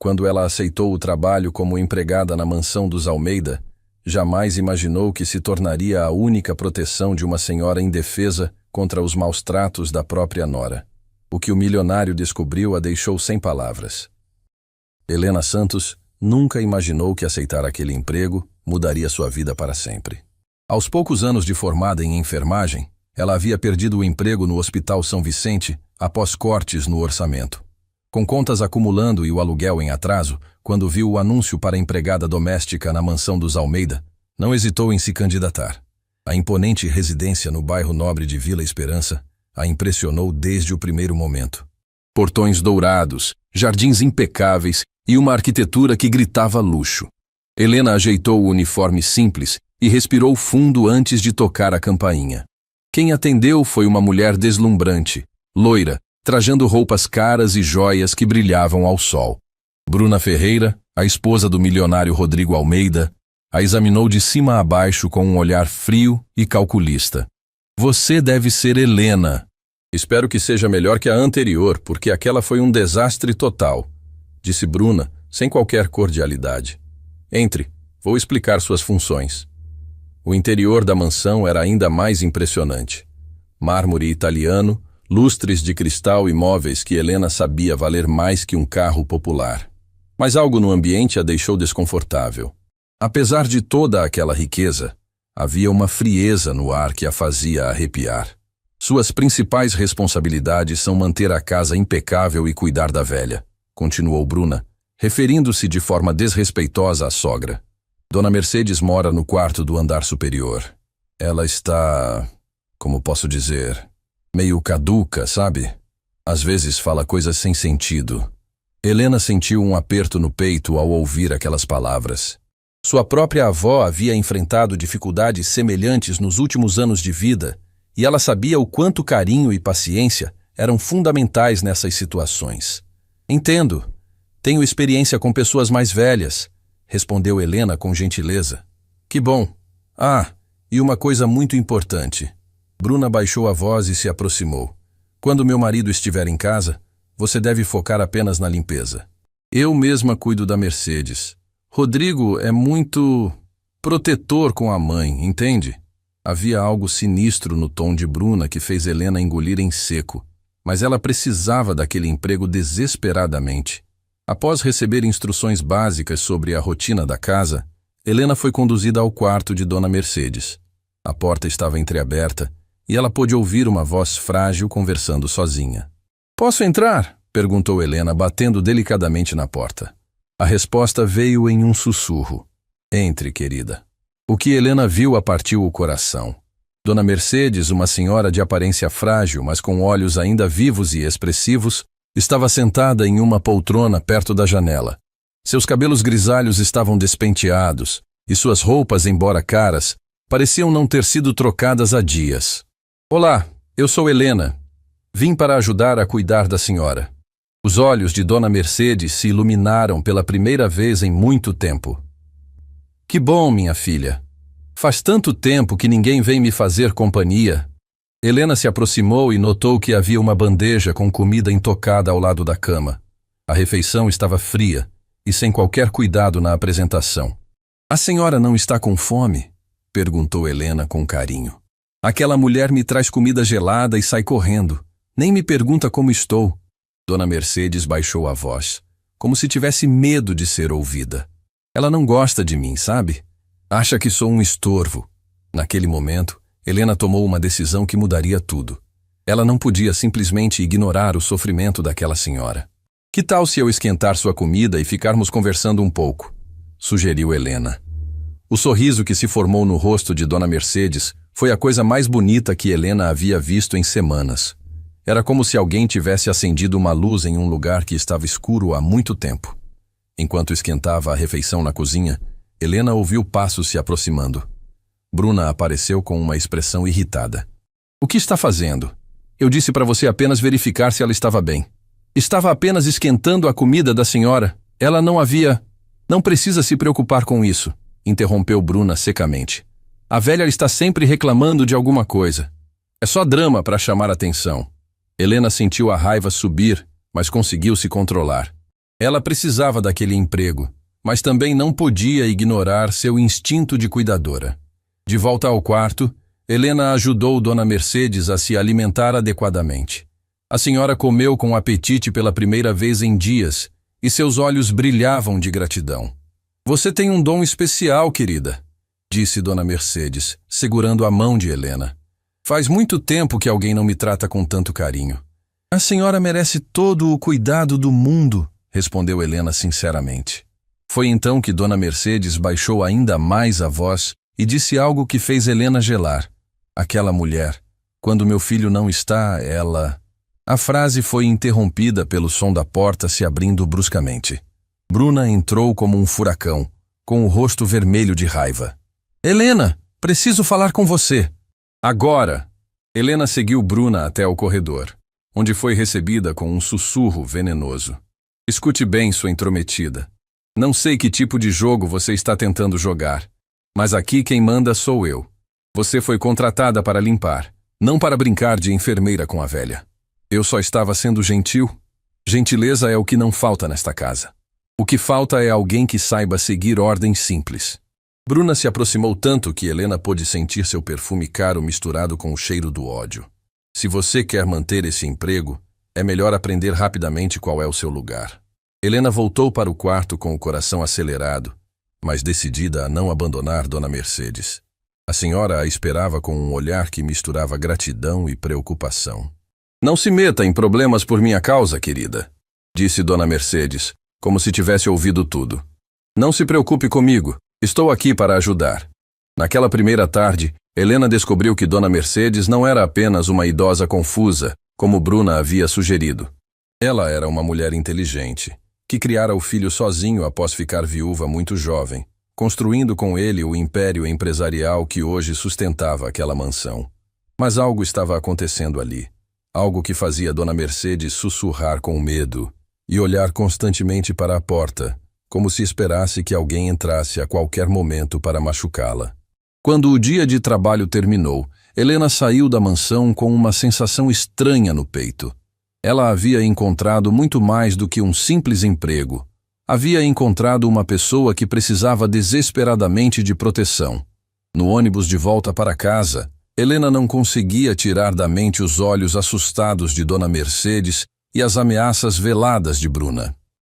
Quando ela aceitou o trabalho como empregada na mansão dos Almeida, jamais imaginou que se tornaria a única proteção de uma senhora indefesa contra os maus tratos da própria nora. O que o milionário descobriu a deixou sem palavras. Helena Santos nunca imaginou que aceitar aquele emprego mudaria sua vida para sempre. Aos poucos anos de formada em enfermagem, ela havia perdido o emprego no Hospital São Vicente após cortes no orçamento. Com contas acumulando e o aluguel em atraso, quando viu o anúncio para empregada doméstica na mansão dos Almeida, não hesitou em se candidatar. A imponente residência no bairro nobre de Vila Esperança a impressionou desde o primeiro momento. Portões dourados, jardins impecáveis e uma arquitetura que gritava luxo. Helena ajeitou o uniforme simples e respirou fundo antes de tocar a campainha. Quem atendeu foi uma mulher deslumbrante, loira, trajando roupas caras e joias que brilhavam ao sol. Bruna Ferreira, a esposa do milionário Rodrigo Almeida, a examinou de cima a baixo com um olhar frio e calculista. Você deve ser Helena. Espero que seja melhor que a anterior, porque aquela foi um desastre total, disse Bruna, sem qualquer cordialidade. Entre, vou explicar suas funções. O interior da mansão era ainda mais impressionante. Mármore italiano, lustres de cristal e móveis que Helena sabia valer mais que um carro popular. Mas algo no ambiente a deixou desconfortável. Apesar de toda aquela riqueza, havia uma frieza no ar que a fazia arrepiar. Suas principais responsabilidades são manter a casa impecável e cuidar da velha, continuou Bruna, referindo-se de forma desrespeitosa à sogra. Dona Mercedes mora no quarto do andar superior. Ela está, como posso dizer, meio caduca, sabe? Às vezes fala coisas sem sentido. Helena sentiu um aperto no peito ao ouvir aquelas palavras. Sua própria avó havia enfrentado dificuldades semelhantes nos últimos anos de vida, e ela sabia o quanto carinho e paciência eram fundamentais nessas situações. Entendo. Tenho experiência com pessoas mais velhas, respondeu Helena com gentileza. Que bom. Ah, e uma coisa muito importante. Bruna baixou a voz e se aproximou. Quando meu marido estiver em casa, você deve focar apenas na limpeza. Eu mesma cuido da Mercedes. Rodrigo é muito protetor com a mãe, entende? Havia algo sinistro no tom de Bruna que fez Helena engolir em seco, mas ela precisava daquele emprego desesperadamente. Após receber instruções básicas sobre a rotina da casa, Helena foi conduzida ao quarto de Dona Mercedes. A porta estava entreaberta e ela pôde ouvir uma voz frágil conversando sozinha. Posso entrar? Perguntou Helena, batendo delicadamente na porta. A resposta veio em um sussurro. Entre, querida. O que Helena viu a partiu o coração. Dona Mercedes, uma senhora de aparência frágil, mas com olhos ainda vivos e expressivos, estava sentada em uma poltrona perto da janela. Seus cabelos grisalhos estavam despenteados, e suas roupas, embora caras, pareciam não ter sido trocadas há dias. Olá, eu sou Helena. Vim para ajudar a cuidar da senhora. Os olhos de Dona Mercedes se iluminaram pela primeira vez em muito tempo. Que bom, minha filha. Faz tanto tempo que ninguém vem me fazer companhia. Helena se aproximou e notou que havia uma bandeja com comida intocada ao lado da cama. A refeição estava fria e sem qualquer cuidado na apresentação. A senhora não está com fome? Perguntou Helena com carinho. Aquela mulher me traz comida gelada e sai correndo. Nem me pergunta como estou. Dona Mercedes baixou a voz, como se tivesse medo de ser ouvida. Ela não gosta de mim, sabe? Acha que sou um estorvo. Naquele momento, Helena tomou uma decisão que mudaria tudo. Ela não podia simplesmente ignorar o sofrimento daquela senhora. Que tal se eu esquentar sua comida e ficarmos conversando um pouco? Sugeriu Helena. O sorriso que se formou no rosto de Dona Mercedes foi a coisa mais bonita que Helena havia visto em semanas. Era como se alguém tivesse acendido uma luz em um lugar que estava escuro há muito tempo. Enquanto esquentava a refeição na cozinha, Helena ouviu passos se aproximando. Bruna apareceu com uma expressão irritada. O que está fazendo? Eu disse para você apenas verificar se ela estava bem. Estava apenas esquentando a comida da senhora. Ela não havia... Não precisa se preocupar com isso, interrompeu Bruna secamente. A velha está sempre reclamando de alguma coisa. É só drama para chamar atenção. Helena sentiu a raiva subir, mas conseguiu se controlar. Ela precisava daquele emprego, mas também não podia ignorar seu instinto de cuidadora. De volta ao quarto, Helena ajudou Dona Mercedes a se alimentar adequadamente. A senhora comeu com apetite pela primeira vez em dias e seus olhos brilhavam de gratidão. Você tem um dom especial, querida, disse Dona Mercedes, segurando a mão de Helena. Faz muito tempo que alguém não me trata com tanto carinho. A senhora merece todo o cuidado do mundo, respondeu Helena sinceramente. Foi então que Dona Mercedes baixou ainda mais a voz e disse algo que fez Helena gelar. Aquela mulher, quando meu filho não está, ela... A frase foi interrompida pelo som da porta se abrindo bruscamente. Bruna entrou como um furacão, com o rosto vermelho de raiva. Helena, preciso falar com você. Agora! Helena seguiu Bruna até o corredor, onde foi recebida com um sussurro venenoso. Escute bem, sua intrometida. Não sei que tipo de jogo você está tentando jogar, mas aqui quem manda sou eu. Você foi contratada para limpar, não para brincar de enfermeira com a velha. Eu só estava sendo gentil. Gentileza é o que não falta nesta casa. O que falta é alguém que saiba seguir ordens simples. Bruna se aproximou tanto que Helena pôde sentir seu perfume caro misturado com o cheiro do ódio. Se você quer manter esse emprego, é melhor aprender rapidamente qual é o seu lugar. Helena voltou para o quarto com o coração acelerado, mas decidida a não abandonar Dona Mercedes. A senhora a esperava com um olhar que misturava gratidão e preocupação. Não se meta em problemas por minha causa, querida, disse Dona Mercedes, como se tivesse ouvido tudo. Não se preocupe comigo, estou aqui para ajudar. Naquela primeira tarde, Helena descobriu que Dona Mercedes não era apenas uma idosa confusa, como Bruna havia sugerido. Ela era uma mulher inteligente, que criara o filho sozinho após ficar viúva muito jovem, construindo com ele o império empresarial que hoje sustentava aquela mansão. Mas algo estava acontecendo ali, algo que fazia Dona Mercedes sussurrar com medo e olhar constantemente para a porta, como se esperasse que alguém entrasse a qualquer momento para machucá-la. Quando o dia de trabalho terminou, Helena saiu da mansão com uma sensação estranha no peito. Ela havia encontrado muito mais do que um simples emprego. Havia encontrado uma pessoa que precisava desesperadamente de proteção. No ônibus de volta para casa, Helena não conseguia tirar da mente os olhos assustados de Dona Mercedes e as ameaças veladas de Bruna.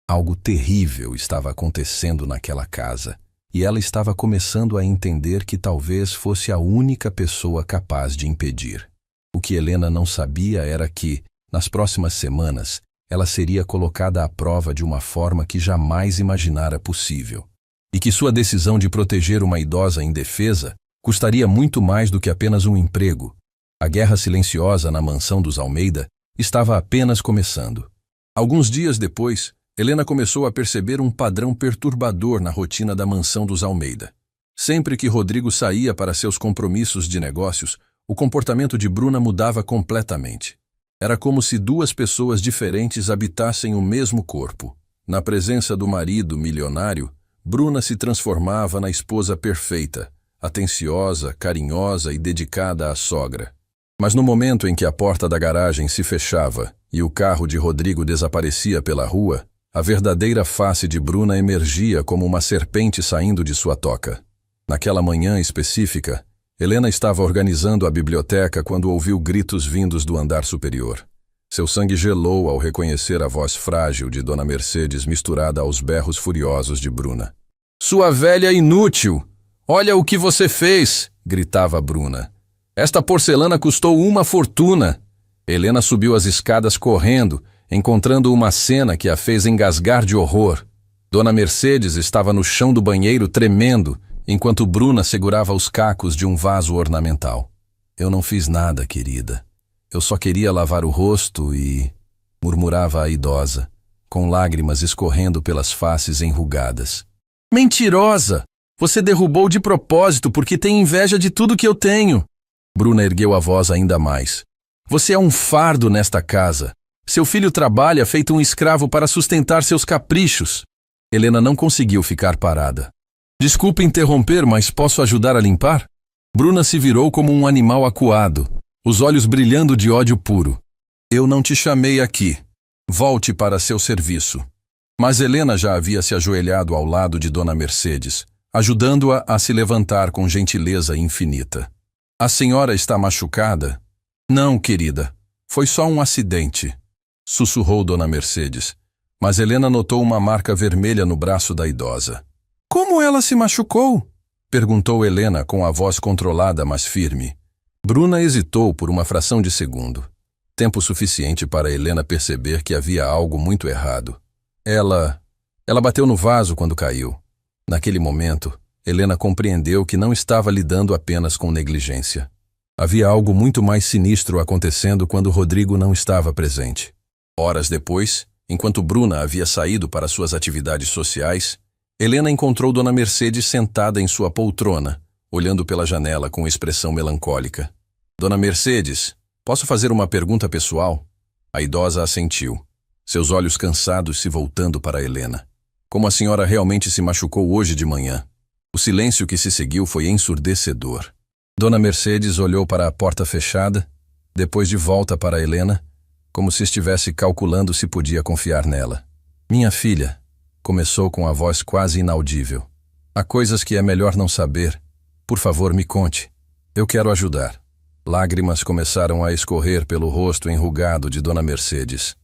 Algo terrível estava acontecendo naquela casa, e ela estava começando a entender que talvez fosse a única pessoa capaz de impedir. O que Helena não sabia era que, nas próximas semanas, ela seria colocada à prova de uma forma que jamais imaginara possível, e que sua decisão de proteger uma idosa indefesa custaria muito mais do que apenas um emprego. A guerra silenciosa na mansão dos Almeida estava apenas começando. Alguns dias depois, Helena começou a perceber um padrão perturbador na rotina da mansão dos Almeida. Sempre que Rodrigo saía para seus compromissos de negócios, o comportamento de Bruna mudava completamente. Era como se duas pessoas diferentes habitassem o mesmo corpo. Na presença do marido milionário, Bruna se transformava na esposa perfeita, atenciosa, carinhosa e dedicada à sogra. Mas no momento em que a porta da garagem se fechava e o carro de Rodrigo desaparecia pela rua, a verdadeira face de Bruna emergia como uma serpente saindo de sua toca. Naquela manhã específica, Helena estava organizando a biblioteca quando ouviu gritos vindos do andar superior. Seu sangue gelou ao reconhecer a voz frágil de Dona Mercedes misturada aos berros furiosos de Bruna. "Sua velha inútil! Olha o que você fez!" gritava Bruna. "Esta porcelana custou uma fortuna!" Helena subiu as escadas correndo, encontrando uma cena que a fez engasgar de horror. Dona Mercedes estava no chão do banheiro tremendo, enquanto Bruna segurava os cacos de um vaso ornamental. "Eu não fiz nada, querida. Eu só queria lavar o rosto e..." murmurava a idosa, com lágrimas escorrendo pelas faces enrugadas. "Mentirosa! Você derrubou de propósito porque tem inveja de tudo que eu tenho." Bruna ergueu a voz ainda mais. "Você é um fardo nesta casa. Seu filho trabalha feito um escravo para sustentar seus caprichos." Helena não conseguiu ficar parada. "Desculpe interromper, mas posso ajudar a limpar?" Bruna se virou como um animal acuado, os olhos brilhando de ódio puro. "Eu não te chamei aqui. Volte para seu serviço." Mas Helena já havia se ajoelhado ao lado de Dona Mercedes, ajudando-a a se levantar com gentileza infinita. A senhora está machucada? Não, querida. Foi só um acidente, sussurrou Dona Mercedes. Mas Helena notou uma marca vermelha no braço da idosa. Como ela se machucou? Perguntou Helena com a voz controlada, mas firme. Bruna hesitou por uma fração de segundo. Tempo suficiente para Helena perceber que havia algo muito errado. Ela bateu no vaso quando caiu. Naquele momento, Helena compreendeu que não estava lidando apenas com negligência. Havia algo muito mais sinistro acontecendo quando Rodrigo não estava presente. Horas depois, enquanto Bruna havia saído para suas atividades sociais, Helena encontrou Dona Mercedes sentada em sua poltrona, olhando pela janela com expressão melancólica. Dona Mercedes, posso fazer uma pergunta pessoal? A idosa assentiu, seus olhos cansados se voltando para Helena. Como a senhora realmente se machucou hoje de manhã? O silêncio que se seguiu foi ensurdecedor. Dona Mercedes olhou para a porta fechada, depois de volta para Helena, como se estivesse calculando se podia confiar nela. Minha filha, começou com a voz quase inaudível. Há coisas que é melhor não saber. Por favor, me conte. Eu quero ajudar. Lágrimas começaram a escorrer pelo rosto enrugado de Dona Mercedes.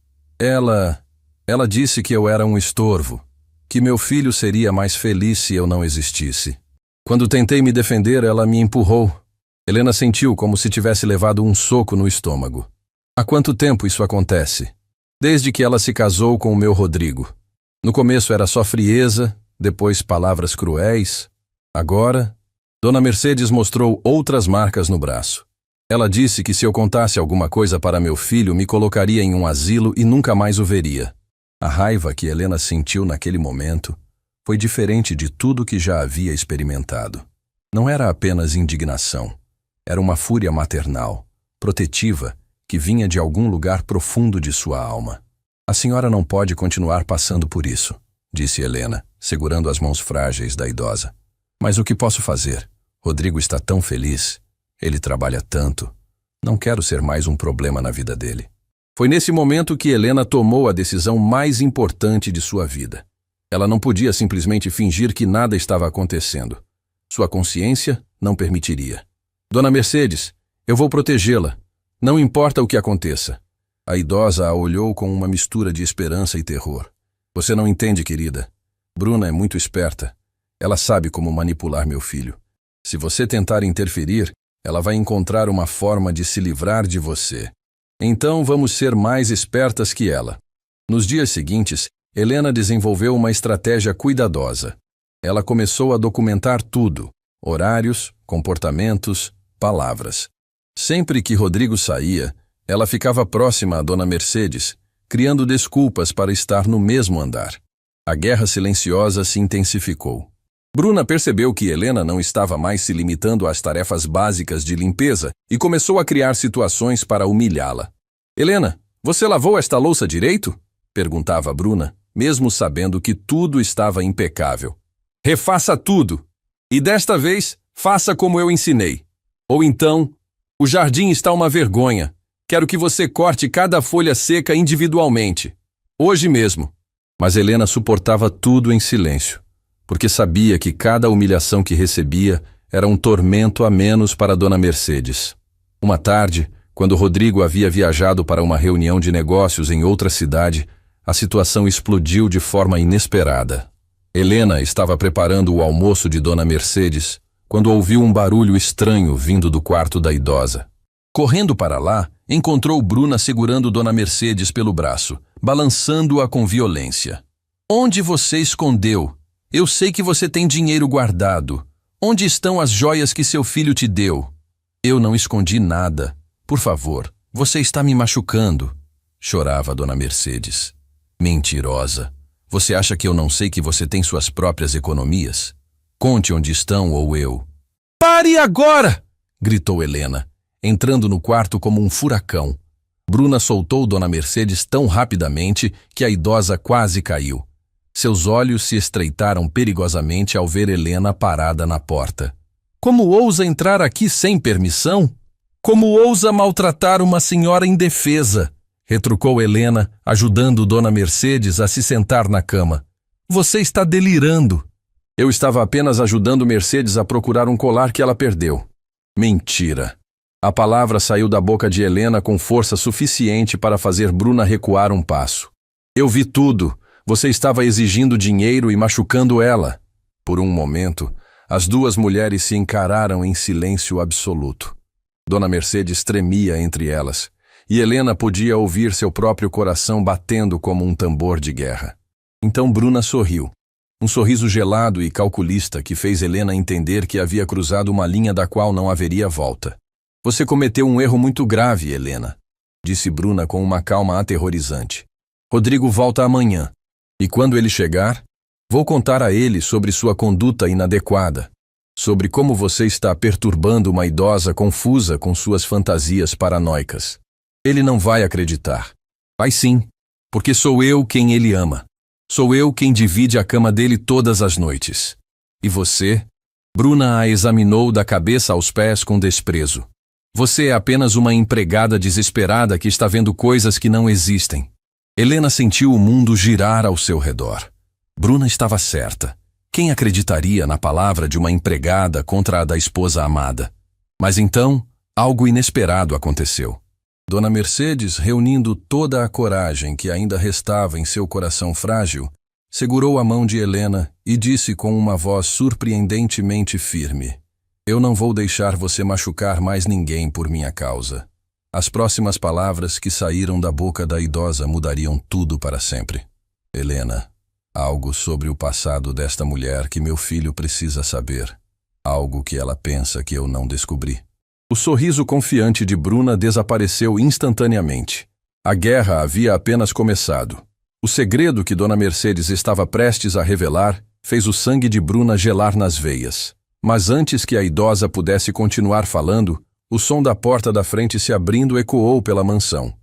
Ela disse que eu era um estorvo, que meu filho seria mais feliz se eu não existisse. Quando tentei me defender, ela me empurrou. Helena sentiu como se tivesse levado um soco no estômago. Há quanto tempo isso acontece? Desde que ela se casou com o meu Rodrigo. No começo era só frieza, depois palavras cruéis. Agora, Dona Mercedes mostrou outras marcas no braço. Ela disse que se eu contasse alguma coisa para meu filho, me colocaria em um asilo e nunca mais o veria. A raiva que Helena sentiu naquele momento foi diferente de tudo que já havia experimentado. Não era apenas indignação. Era uma fúria maternal, protetiva, que vinha de algum lugar profundo de sua alma. A senhora não pode continuar passando por isso, disse Helena, segurando as mãos frágeis da idosa. Mas o que posso fazer? Rodrigo está tão feliz. Ele trabalha tanto. Não quero ser mais um problema na vida dele. Foi nesse momento que Helena tomou a decisão mais importante de sua vida. Ela não podia simplesmente fingir que nada estava acontecendo. Sua consciência não permitiria. Dona Mercedes, eu vou protegê-la. Não importa o que aconteça. A idosa a olhou com uma mistura de esperança e terror. Você não entende, querida. Bruna é muito esperta. Ela sabe como manipular meu filho. Se você tentar interferir, ela vai encontrar uma forma de se livrar de você. Então vamos ser mais espertas que ela. Nos dias seguintes, Helena desenvolveu uma estratégia cuidadosa. Ela começou a documentar tudo: horários, comportamentos, palavras. Sempre que Rodrigo saía, ela ficava próxima a Dona Mercedes, criando desculpas para estar no mesmo andar. A guerra silenciosa se intensificou. Bruna percebeu que Helena não estava mais se limitando às tarefas básicas de limpeza e começou a criar situações para humilhá-la. Helena, você lavou esta louça direito? Perguntava Bruna, mesmo sabendo que tudo estava impecável. Refaça tudo. E desta vez, faça como eu ensinei. Ou então, o jardim está uma vergonha. Quero que você corte cada folha seca individualmente. Hoje mesmo. Mas Helena suportava tudo em silêncio, porque sabia que cada humilhação que recebia era um tormento a menos para Dona Mercedes. Uma tarde, quando Rodrigo havia viajado para uma reunião de negócios em outra cidade, a situação explodiu de forma inesperada. Helena estava preparando o almoço de Dona Mercedes quando ouviu um barulho estranho vindo do quarto da idosa. Correndo para lá, encontrou Bruna segurando Dona Mercedes pelo braço, balançando-a com violência. Onde você escondeu? Eu sei que você tem dinheiro guardado. Onde estão as joias que seu filho te deu? Eu não escondi nada. Por favor, você está me machucando, chorava Dona Mercedes. Mentirosa. Você acha que eu não sei que você tem suas próprias economias? Conte onde estão ou eu. Pare agora! Gritou Helena, entrando no quarto como um furacão. Bruna soltou Dona Mercedes tão rapidamente que a idosa quase caiu. Seus olhos se estreitaram perigosamente ao ver Helena parada na porta. Como ousa entrar aqui sem permissão? Como ousa maltratar uma senhora indefesa? retrucou Helena, ajudando Dona Mercedes a se sentar na cama. Você está delirando. Eu estava apenas ajudando Mercedes a procurar um colar que ela perdeu. Mentira. A palavra saiu da boca de Helena com força suficiente para fazer Bruna recuar um passo. Eu vi tudo. Você estava exigindo dinheiro e machucando ela. Por um momento, as duas mulheres se encararam em silêncio absoluto. Dona Mercedes tremia entre elas, e Helena podia ouvir seu próprio coração batendo como um tambor de guerra. Então Bruna sorriu. Um sorriso gelado e calculista que fez Helena entender que havia cruzado uma linha da qual não haveria volta. Você cometeu um erro muito grave, Helena, disse Bruna com uma calma aterrorizante. Rodrigo volta amanhã, e quando ele chegar, vou contar a ele sobre sua conduta inadequada, sobre como você está perturbando uma idosa confusa com suas fantasias paranoicas. Ele não vai acreditar. Vai sim, porque sou eu quem ele ama. Sou eu quem divide a cama dele todas as noites. E você? Bruna a examinou da cabeça aos pés com desprezo. Você é apenas uma empregada desesperada que está vendo coisas que não existem. Helena sentiu o mundo girar ao seu redor. Bruna estava certa. Quem acreditaria na palavra de uma empregada contra a da esposa amada? Mas então, algo inesperado aconteceu. Dona Mercedes, reunindo toda a coragem que ainda restava em seu coração frágil, segurou a mão de Helena e disse com uma voz surpreendentemente firme: Eu não vou deixar você machucar mais ninguém por minha causa. As próximas palavras que saíram da boca da idosa mudariam tudo para sempre. Helena, algo sobre o passado desta mulher que meu filho precisa saber. Algo que ela pensa que eu não descobri. O sorriso confiante de Bruna desapareceu instantaneamente. A guerra havia apenas começado. O segredo que Dona Mercedes estava prestes a revelar fez o sangue de Bruna gelar nas veias. Mas antes que a idosa pudesse continuar falando, o som da porta da frente se abrindo ecoou pela mansão.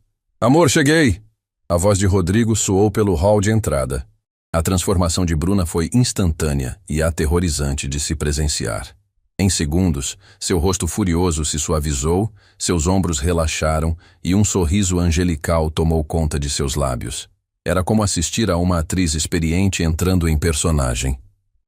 Amor, cheguei! A voz de Rodrigo soou pelo hall de entrada. A transformação de Bruna foi instantânea e aterrorizante de se presenciar. Em segundos, seu rosto furioso se suavizou, seus ombros relaxaram e um sorriso angelical tomou conta de seus lábios. Era como assistir a uma atriz experiente entrando em personagem.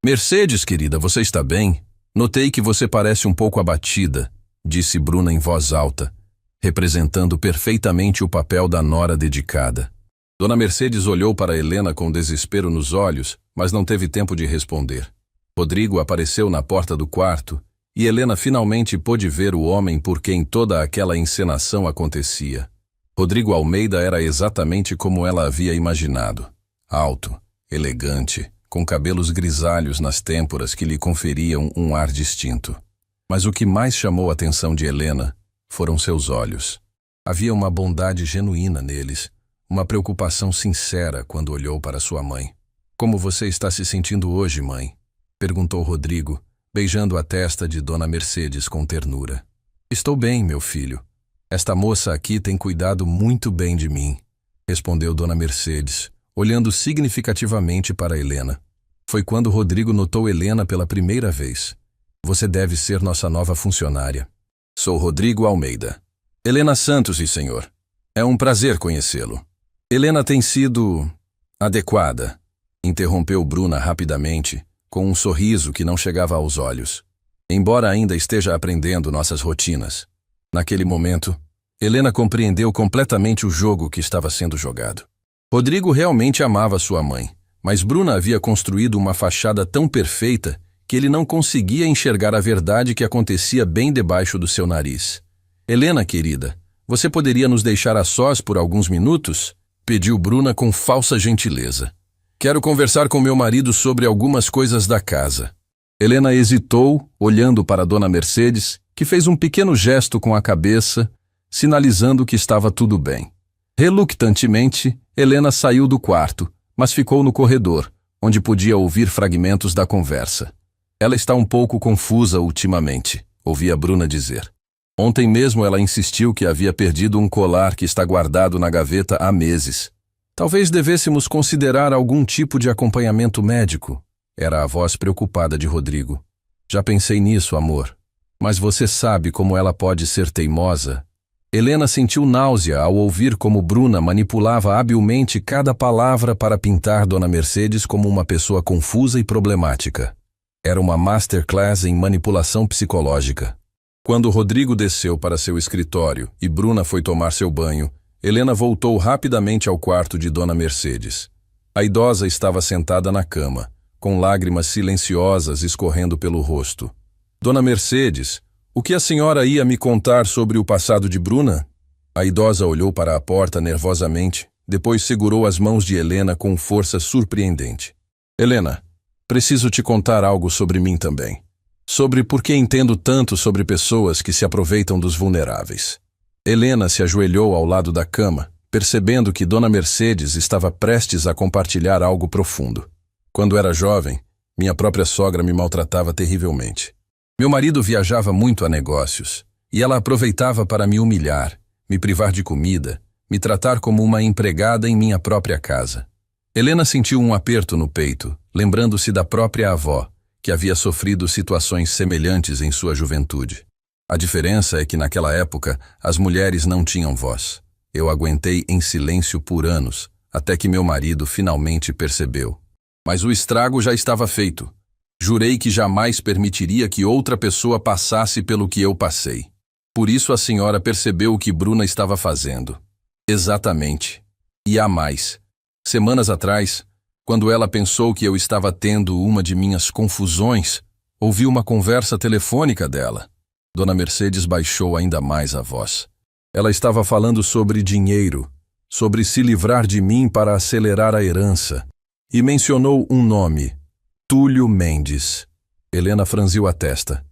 Mercedes, querida, você está bem? Notei que você parece um pouco abatida, disse Bruna em voz alta, representando perfeitamente o papel da nora dedicada. Dona Mercedes olhou para Helena com desespero nos olhos, mas não teve tempo de responder. Rodrigo apareceu na porta do quarto e Helena finalmente pôde ver o homem por quem toda aquela encenação acontecia. Rodrigo Almeida era exatamente como ela havia imaginado. Alto, elegante, com cabelos grisalhos nas têmporas que lhe conferiam um ar distinto. Mas o que mais chamou a atenção de Helena foram seus olhos. Havia uma bondade genuína neles, uma preocupação sincera quando olhou para sua mãe. Como você está se sentindo hoje, mãe? Perguntou Rodrigo, beijando a testa de Dona Mercedes com ternura. Estou bem, meu filho. Esta moça aqui tem cuidado muito bem de mim, respondeu Dona Mercedes, olhando significativamente para Helena. Foi quando Rodrigo notou Helena pela primeira vez. Você deve ser nossa nova funcionária. Sou Rodrigo Almeida. Helena Santos, e senhor. É um prazer conhecê-lo. Helena tem sido adequada, interrompeu Bruna rapidamente, com um sorriso que não chegava aos olhos. Embora ainda esteja aprendendo nossas rotinas. Naquele momento, Helena compreendeu completamente o jogo que estava sendo jogado. Rodrigo realmente amava sua mãe, mas Bruna havia construído uma fachada tão perfeita que ele não conseguia enxergar a verdade que acontecia bem debaixo do seu nariz. Helena, querida, você poderia nos deixar a sós por alguns minutos? Pediu Bruna com falsa gentileza. Quero conversar com meu marido sobre algumas coisas da casa. Helena hesitou, olhando para Dona Mercedes, que fez um pequeno gesto com a cabeça, sinalizando que estava tudo bem. Reluctantemente, Helena saiu do quarto, mas ficou no corredor, onde podia ouvir fragmentos da conversa. Ela está um pouco confusa ultimamente, ouvia Bruna dizer. Ontem mesmo ela insistiu que havia perdido um colar que está guardado na gaveta há meses. Talvez devêssemos considerar algum tipo de acompanhamento médico. Era a voz preocupada de Rodrigo. Já pensei nisso, amor. Mas você sabe como ela pode ser teimosa? Helena sentiu náusea ao ouvir como Bruna manipulava habilmente cada palavra para pintar Dona Mercedes como uma pessoa confusa e problemática. Era uma masterclass em manipulação psicológica. Quando Rodrigo desceu para seu escritório e Bruna foi tomar seu banho, Helena voltou rapidamente ao quarto de Dona Mercedes. A idosa estava sentada na cama, com lágrimas silenciosas escorrendo pelo rosto. Dona Mercedes, o que a senhora ia me contar sobre o passado de Bruna? A idosa olhou para a porta nervosamente, depois segurou as mãos de Helena com força surpreendente. Helena, preciso te contar algo sobre mim também. Sobre por que entendo tanto sobre pessoas que se aproveitam dos vulneráveis. Helena se ajoelhou ao lado da cama, percebendo que Dona Mercedes estava prestes a compartilhar algo profundo. Quando era jovem, minha própria sogra me maltratava terrivelmente. Meu marido viajava muito a negócios, e ela aproveitava para me humilhar, me privar de comida, me tratar como uma empregada em minha própria casa. Helena sentiu um aperto no peito, lembrando-se da própria avó, que havia sofrido situações semelhantes em sua juventude. A diferença é que naquela época as mulheres não tinham voz. Eu aguentei em silêncio por anos, até que meu marido finalmente percebeu. Mas o estrago já estava feito. Jurei que jamais permitiria que outra pessoa passasse pelo que eu passei. Por isso a senhora percebeu o que Bruna estava fazendo. Exatamente. E há mais. Semanas atrás, quando ela pensou que eu estava tendo uma de minhas confusões, ouvi uma conversa telefônica dela. Dona Mercedes baixou ainda mais a voz. Ela estava falando sobre dinheiro, sobre se livrar de mim para acelerar a herança, e mencionou um nome. Túlio Mendes. Helena franziu a testa.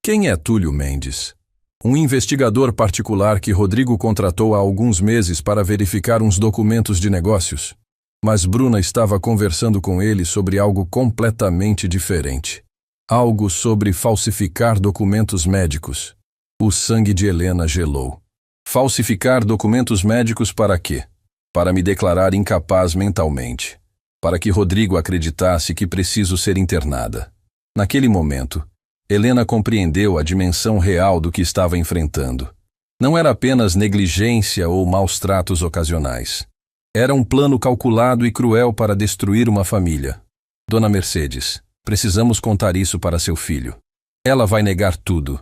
Quem é Túlio Mendes? Um investigador particular que Rodrigo contratou há alguns meses para verificar uns documentos de negócios. Mas Bruna estava conversando com ele sobre algo completamente diferente. Algo sobre falsificar documentos médicos. O sangue de Helena gelou. Falsificar documentos médicos para quê? Para me declarar incapaz mentalmente. Para que Rodrigo acreditasse que preciso ser internada. Naquele momento, Helena compreendeu a dimensão real do que estava enfrentando. Não era apenas negligência ou maus tratos ocasionais. Era um plano calculado e cruel para destruir uma família. Dona Mercedes, precisamos contar isso para seu filho. Ela vai negar tudo.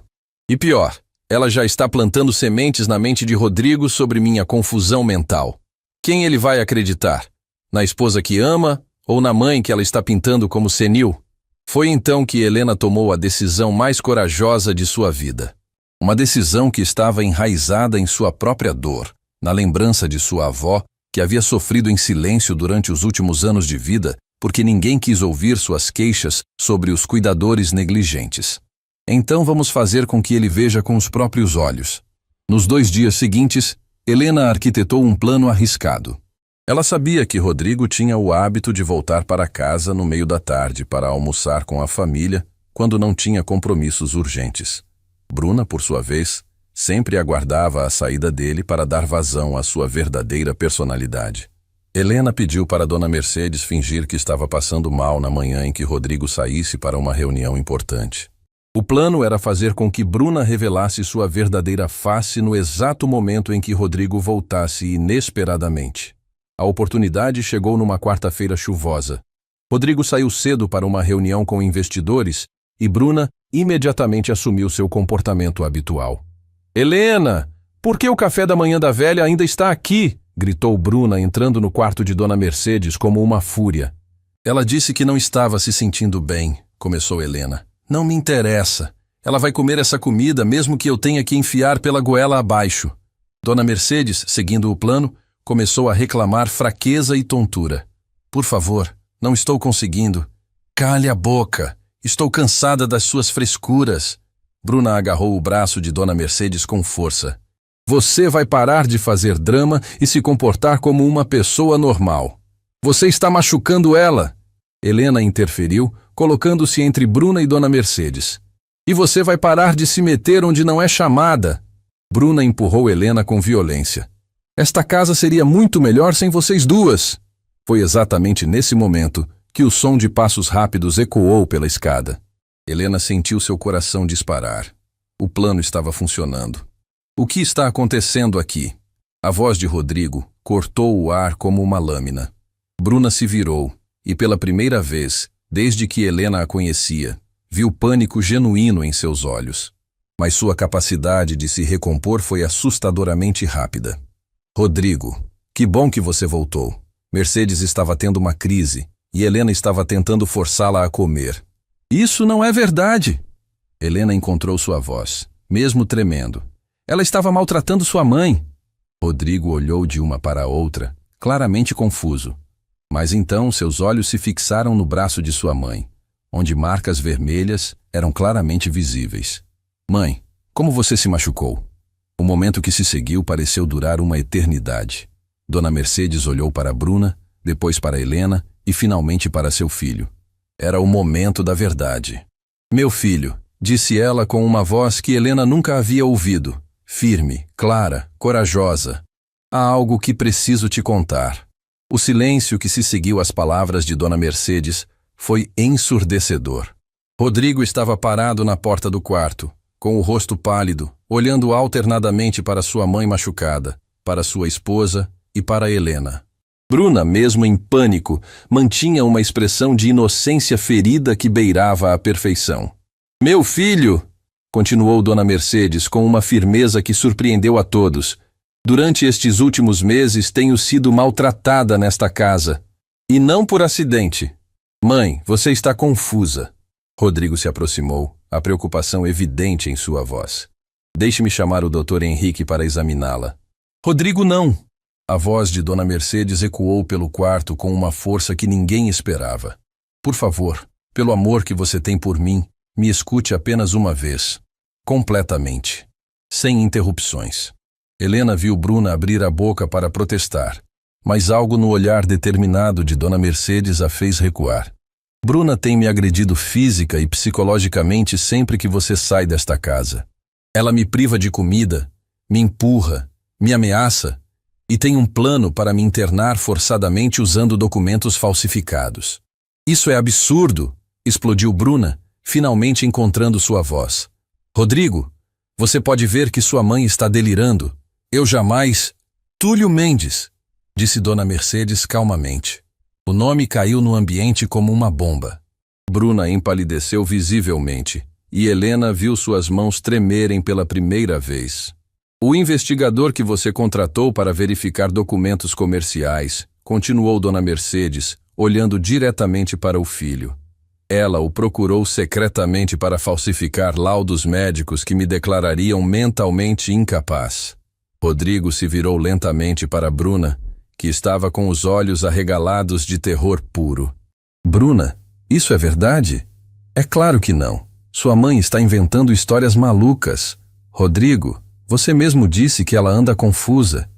E pior, ela já está plantando sementes na mente de Rodrigo sobre minha confusão mental. Quem ele vai acreditar? Na esposa que ama ou na mãe que ela está pintando como senil? Foi então que Helena tomou a decisão mais corajosa de sua vida. Uma decisão que estava enraizada em sua própria dor, na lembrança de sua avó, que havia sofrido em silêncio durante os últimos anos de vida, porque ninguém quis ouvir suas queixas sobre os cuidadores negligentes. Então vamos fazer com que ele veja com os próprios olhos. Nos 2 dias seguintes, Helena arquitetou um plano arriscado. Ela sabia que Rodrigo tinha o hábito de voltar para casa no meio da tarde para almoçar com a família quando não tinha compromissos urgentes. Bruna, por sua vez, sempre aguardava a saída dele para dar vazão à sua verdadeira personalidade. Helena pediu para Dona Mercedes fingir que estava passando mal na manhã em que Rodrigo saísse para uma reunião importante. O plano era fazer com que Bruna revelasse sua verdadeira face no exato momento em que Rodrigo voltasse inesperadamente. A oportunidade chegou numa quarta-feira chuvosa. Rodrigo saiu cedo para uma reunião com investidores e Bruna imediatamente assumiu seu comportamento habitual. Helena, por que o café da manhã da velha ainda está aqui? Gritou Bruna entrando no quarto de Dona Mercedes como uma fúria. Ela disse que não estava se sentindo bem, começou Helena. Não me interessa. Ela vai comer essa comida mesmo que eu tenha que enfiar pela goela abaixo. Dona Mercedes, seguindo o plano, começou a reclamar fraqueza e tontura. Por favor, não estou conseguindo. Cale a boca. Estou cansada das suas frescuras. Bruna agarrou o braço de Dona Mercedes com força. Você vai parar de fazer drama e se comportar como uma pessoa normal. Você está machucando ela. Helena interferiu, colocando-se entre Bruna e Dona Mercedes. E você vai parar de se meter onde não é chamada. Bruna empurrou Helena com violência. Esta casa seria muito melhor sem vocês duas. Foi exatamente nesse momento que o som de passos rápidos ecoou pela escada. Helena sentiu seu coração disparar. O plano estava funcionando. O que está acontecendo aqui? A voz de Rodrigo cortou o ar como uma lâmina. Bruna se virou e, pela primeira vez, desde que Helena a conhecia, viu pânico genuíno em seus olhos. Mas sua capacidade de se recompor foi assustadoramente rápida. Rodrigo, que bom que você voltou. Mercedes estava tendo uma crise e Helena estava tentando forçá-la a comer. Isso não é verdade! Helena encontrou sua voz, mesmo tremendo. Ela estava maltratando sua mãe. Rodrigo olhou de uma para a outra, claramente confuso. Mas então seus olhos se fixaram no braço de sua mãe, onde marcas vermelhas eram claramente visíveis. Mãe, como você se machucou? O momento que se seguiu pareceu durar uma eternidade. Dona Mercedes olhou para Bruna, depois para Helena e finalmente para seu filho. Era o momento da verdade. Meu filho, disse ela com uma voz que Helena nunca havia ouvido. Firme, clara, corajosa. Há algo que preciso te contar. O silêncio que se seguiu às palavras de Dona Mercedes foi ensurdecedor. Rodrigo estava parado na porta do quarto, com o rosto pálido, olhando alternadamente para sua mãe machucada, para sua esposa e para Helena. Bruna, mesmo em pânico, mantinha uma expressão de inocência ferida que beirava a perfeição. Meu filho, continuou Dona Mercedes com uma firmeza que surpreendeu a todos, durante estes últimos meses tenho sido maltratada nesta casa. E não por acidente. Mãe, você está confusa. Rodrigo se aproximou, a preocupação evidente em sua voz. Deixe-me chamar o Dr. Henrique para examiná-la. Rodrigo, não! A voz de Dona Mercedes ecoou pelo quarto com uma força que ninguém esperava. Por favor, pelo amor que você tem por mim, me escute apenas uma vez. Completamente. Sem interrupções. Helena viu Bruna abrir a boca para protestar, mas algo no olhar determinado de Dona Mercedes a fez recuar. Bruna tem me agredido física e psicologicamente sempre que você sai desta casa. Ela me priva de comida, me empurra, me ameaça e tem um plano para me internar forçadamente usando documentos falsificados. Isso é absurdo, explodiu Bruna, finalmente encontrando sua voz. Rodrigo, você pode ver que sua mãe está delirando. Eu jamais... Túlio Mendes, disse Dona Mercedes calmamente. O nome caiu no ambiente como uma bomba. Bruna empalideceu visivelmente e Helena viu suas mãos tremerem pela primeira vez. O investigador que você contratou para verificar documentos comerciais, continuou Dona Mercedes, olhando diretamente para o filho. Ela o procurou secretamente para falsificar laudos médicos que me declarariam mentalmente incapaz. Rodrigo se virou lentamente para Bruna, que estava com os olhos arregalados de terror puro. Bruna, isso é verdade? É claro que não. Sua mãe está inventando histórias malucas. Rodrigo, você mesmo disse que ela anda confusa.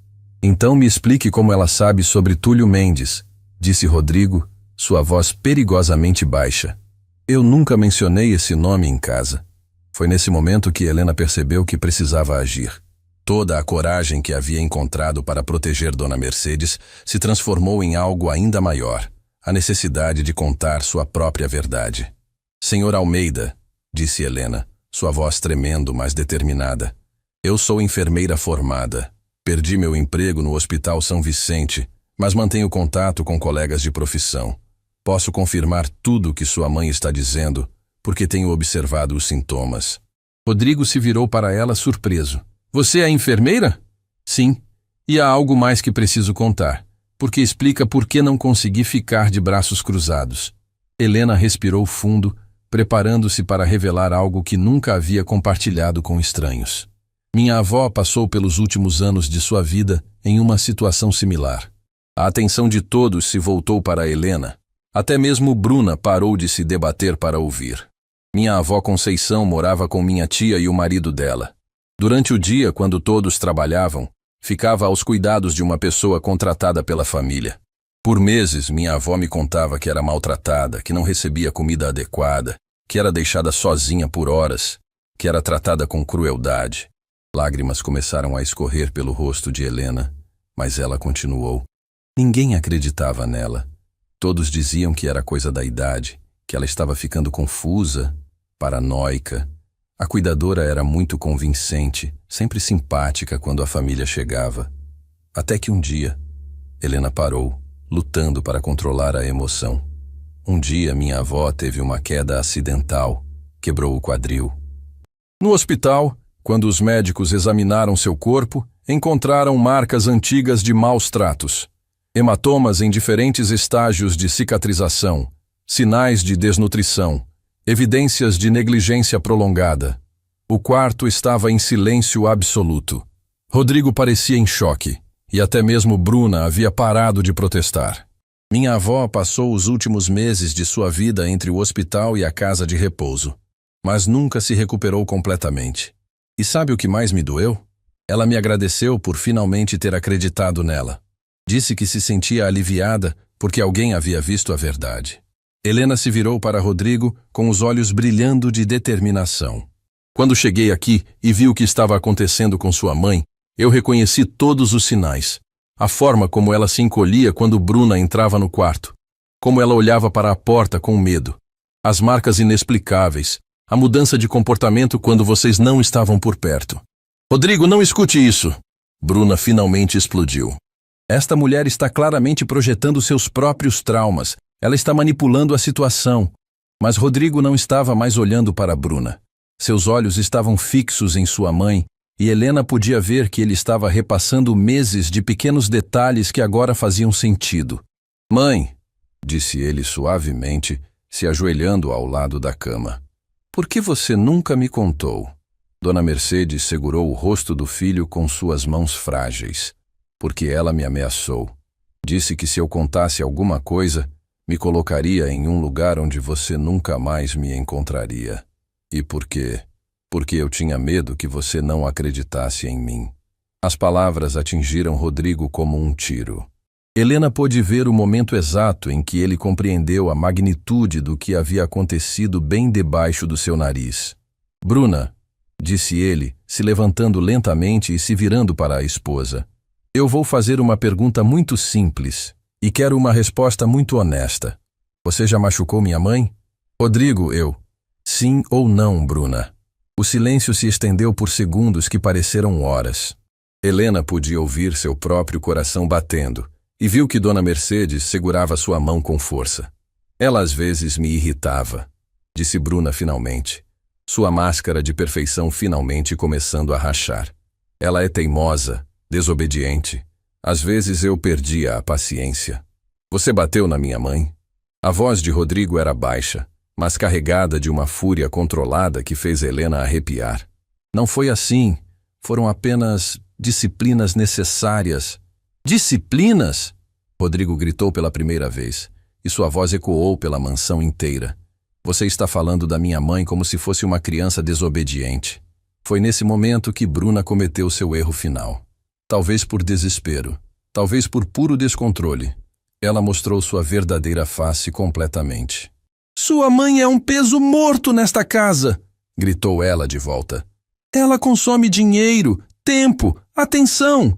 Então me explique como ela sabe sobre Túlio Mendes, disse Rodrigo, sua voz perigosamente baixa. Eu nunca mencionei esse nome em casa. Foi nesse momento que Helena percebeu que precisava agir. Toda a coragem que havia encontrado para proteger Dona Mercedes se transformou em algo ainda maior, a necessidade de contar sua própria verdade. Senhor Almeida, disse Helena, sua voz tremendo, mas determinada. Eu sou enfermeira formada. Perdi meu emprego no Hospital São Vicente, mas mantenho contato com colegas de profissão. Posso confirmar tudo o que sua mãe está dizendo, porque tenho observado os sintomas. Rodrigo se virou para ela surpreso. Você é enfermeira? Sim, e há algo mais que preciso contar, porque explica por que não consegui ficar de braços cruzados. Helena respirou fundo, preparando-se para revelar algo que nunca havia compartilhado com estranhos. Minha avó passou pelos últimos anos de sua vida em uma situação similar. A atenção de todos se voltou para Helena. Até mesmo Bruna parou de se debater para ouvir. Minha avó Conceição morava com minha tia e o marido dela. Durante o dia, quando todos trabalhavam, ficava aos cuidados de uma pessoa contratada pela família. Por meses, minha avó me contava que era maltratada, que não recebia comida adequada, que era deixada sozinha por horas, que era tratada com crueldade. Lágrimas começaram a escorrer pelo rosto de Helena, mas ela continuou. Ninguém acreditava nela. Todos diziam que era coisa da idade, que ela estava ficando confusa, paranoica. A cuidadora era muito convincente, sempre simpática quando a família chegava. Até que um dia, Helena parou, lutando para controlar a emoção. Um dia minha avó teve uma queda acidental, quebrou o quadril. No hospital, quando os médicos examinaram seu corpo, encontraram marcas antigas de maus tratos, hematomas em diferentes estágios de cicatrização, sinais de desnutrição, evidências de negligência prolongada. O quarto estava em silêncio absoluto. Rodrigo parecia em choque, e até mesmo Bruna havia parado de protestar. Minha avó passou os últimos meses de sua vida entre o hospital e a casa de repouso, mas nunca se recuperou completamente. E sabe o que mais me doeu? Ela me agradeceu por finalmente ter acreditado nela. Disse que se sentia aliviada porque alguém havia visto a verdade. Helena se virou para Rodrigo com os olhos brilhando de determinação. Quando cheguei aqui e vi o que estava acontecendo com sua mãe, eu reconheci todos os sinais. A forma como ela se encolhia quando Bruna entrava no quarto. Como ela olhava para a porta com medo. As marcas inexplicáveis. A mudança de comportamento quando vocês não estavam por perto. Rodrigo, não escute isso! Bruna finalmente explodiu. Esta mulher está claramente projetando seus próprios traumas. Ela está manipulando a situação. Mas Rodrigo não estava mais olhando para Bruna. Seus olhos estavam fixos em sua mãe, e Helena podia ver que ele estava repassando meses de pequenos detalhes que agora faziam sentido. Mãe, disse ele suavemente, se ajoelhando ao lado da cama. Por que você nunca me contou? Dona Mercedes segurou o rosto do filho com suas mãos frágeis, porque ela me ameaçou. Disse que se eu contasse alguma coisa, me colocaria em um lugar onde você nunca mais me encontraria. E por quê? Porque eu tinha medo que você não acreditasse em mim. As palavras atingiram Rodrigo como um tiro. Helena pôde ver o momento exato em que ele compreendeu a magnitude do que havia acontecido bem debaixo do seu nariz. Bruna, disse ele, se levantando lentamente e se virando para a esposa. Eu vou fazer uma pergunta muito simples e quero uma resposta muito honesta. Você já machucou minha mãe? Rodrigo, eu. Sim ou não, Bruna? O silêncio se estendeu por segundos que pareceram horas. Helena podia ouvir seu próprio coração batendo e viu que Dona Mercedes segurava sua mão com força. Ela às vezes me irritava, disse Bruna finalmente, sua máscara de perfeição finalmente começando a rachar. Ela é teimosa, desobediente. Às vezes eu perdia a paciência. Você bateu na minha mãe? A voz de Rodrigo era baixa, mas carregada de uma fúria controlada que fez Helena arrepiar. Não foi assim. Foram apenas disciplinas necessárias. Disciplinas? Rodrigo gritou pela primeira vez, e sua voz ecoou pela mansão inteira. Você está falando da minha mãe como se fosse uma criança desobediente. Foi nesse momento que Bruna cometeu seu erro final. Talvez por desespero, talvez por puro descontrole. Ela mostrou sua verdadeira face completamente. Sua mãe é um peso morto nesta casa, gritou ela de volta. Ela consome dinheiro, tempo, atenção.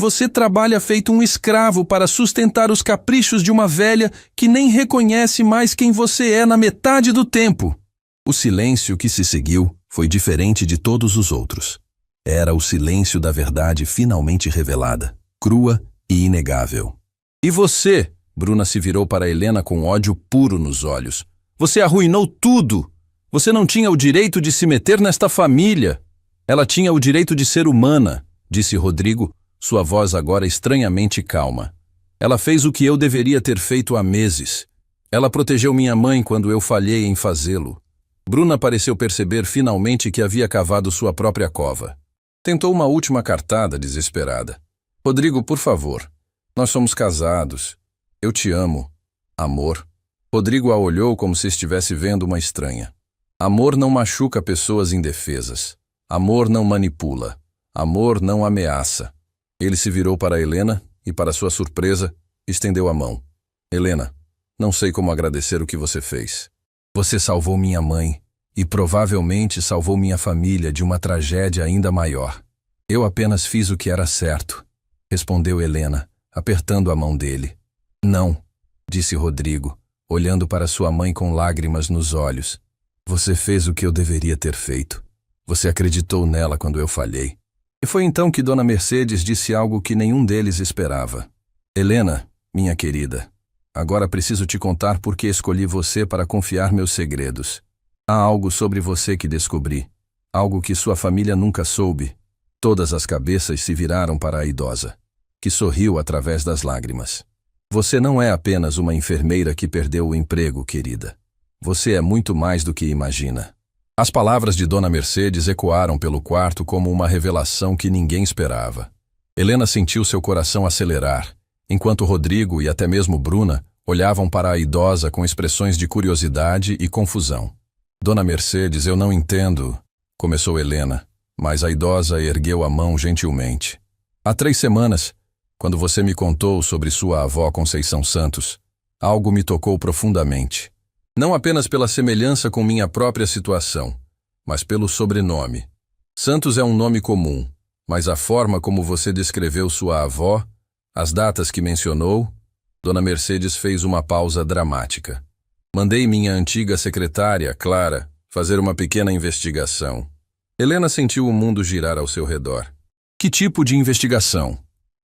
Você trabalha feito um escravo para sustentar os caprichos de uma velha que nem reconhece mais quem você é na metade do tempo. O silêncio que se seguiu foi diferente de todos os outros. Era o silêncio da verdade finalmente revelada, crua e inegável. E você? Bruna se virou para Helena com ódio puro nos olhos. Você arruinou tudo! Você não tinha o direito de se meter nesta família. Ela tinha o direito de ser humana, disse Rodrigo, sua voz agora estranhamente calma. Ela fez o que eu deveria ter feito há meses. Ela protegeu minha mãe quando eu falhei em fazê-lo. Bruna pareceu perceber finalmente que havia cavado sua própria cova. Tentou uma última cartada desesperada. Rodrigo, por favor. Nós somos casados. Eu te amo. Amor. Rodrigo a olhou como se estivesse vendo uma estranha. Amor não machuca pessoas indefesas. Amor não manipula. Amor não ameaça. Ele se virou para Helena e, para sua surpresa, estendeu a mão. Helena, não sei como agradecer o que você fez. Você salvou minha mãe e provavelmente salvou minha família de uma tragédia ainda maior. Eu apenas fiz o que era certo, respondeu Helena, apertando a mão dele. Não, disse Rodrigo, olhando para sua mãe com lágrimas nos olhos. Você fez o que eu deveria ter feito. Você acreditou nela quando eu falhei. E foi então que Dona Mercedes disse algo que nenhum deles esperava. Helena, minha querida, agora preciso te contar por que escolhi você para confiar meus segredos. Há algo sobre você que descobri, algo que sua família nunca soube. Todas as cabeças se viraram para a idosa, que sorriu através das lágrimas. Você não é apenas uma enfermeira que perdeu o emprego, querida. Você é muito mais do que imagina. As palavras de Dona Mercedes ecoaram pelo quarto como uma revelação que ninguém esperava. Helena sentiu seu coração acelerar, enquanto Rodrigo e até mesmo Bruna olhavam para a idosa com expressões de curiosidade e confusão. Dona Mercedes, eu não entendo, começou Helena, mas a idosa ergueu a mão gentilmente. Há 3 semanas, quando você me contou sobre sua avó Conceição Santos, algo me tocou profundamente. Não apenas pela semelhança com minha própria situação, mas pelo sobrenome. Santos é um nome comum, mas a forma como você descreveu sua avó, as datas que mencionou, Dona Mercedes fez uma pausa dramática. Mandei minha antiga secretária, Clara, fazer uma pequena investigação. Helena sentiu o mundo girar ao seu redor. Que tipo de investigação?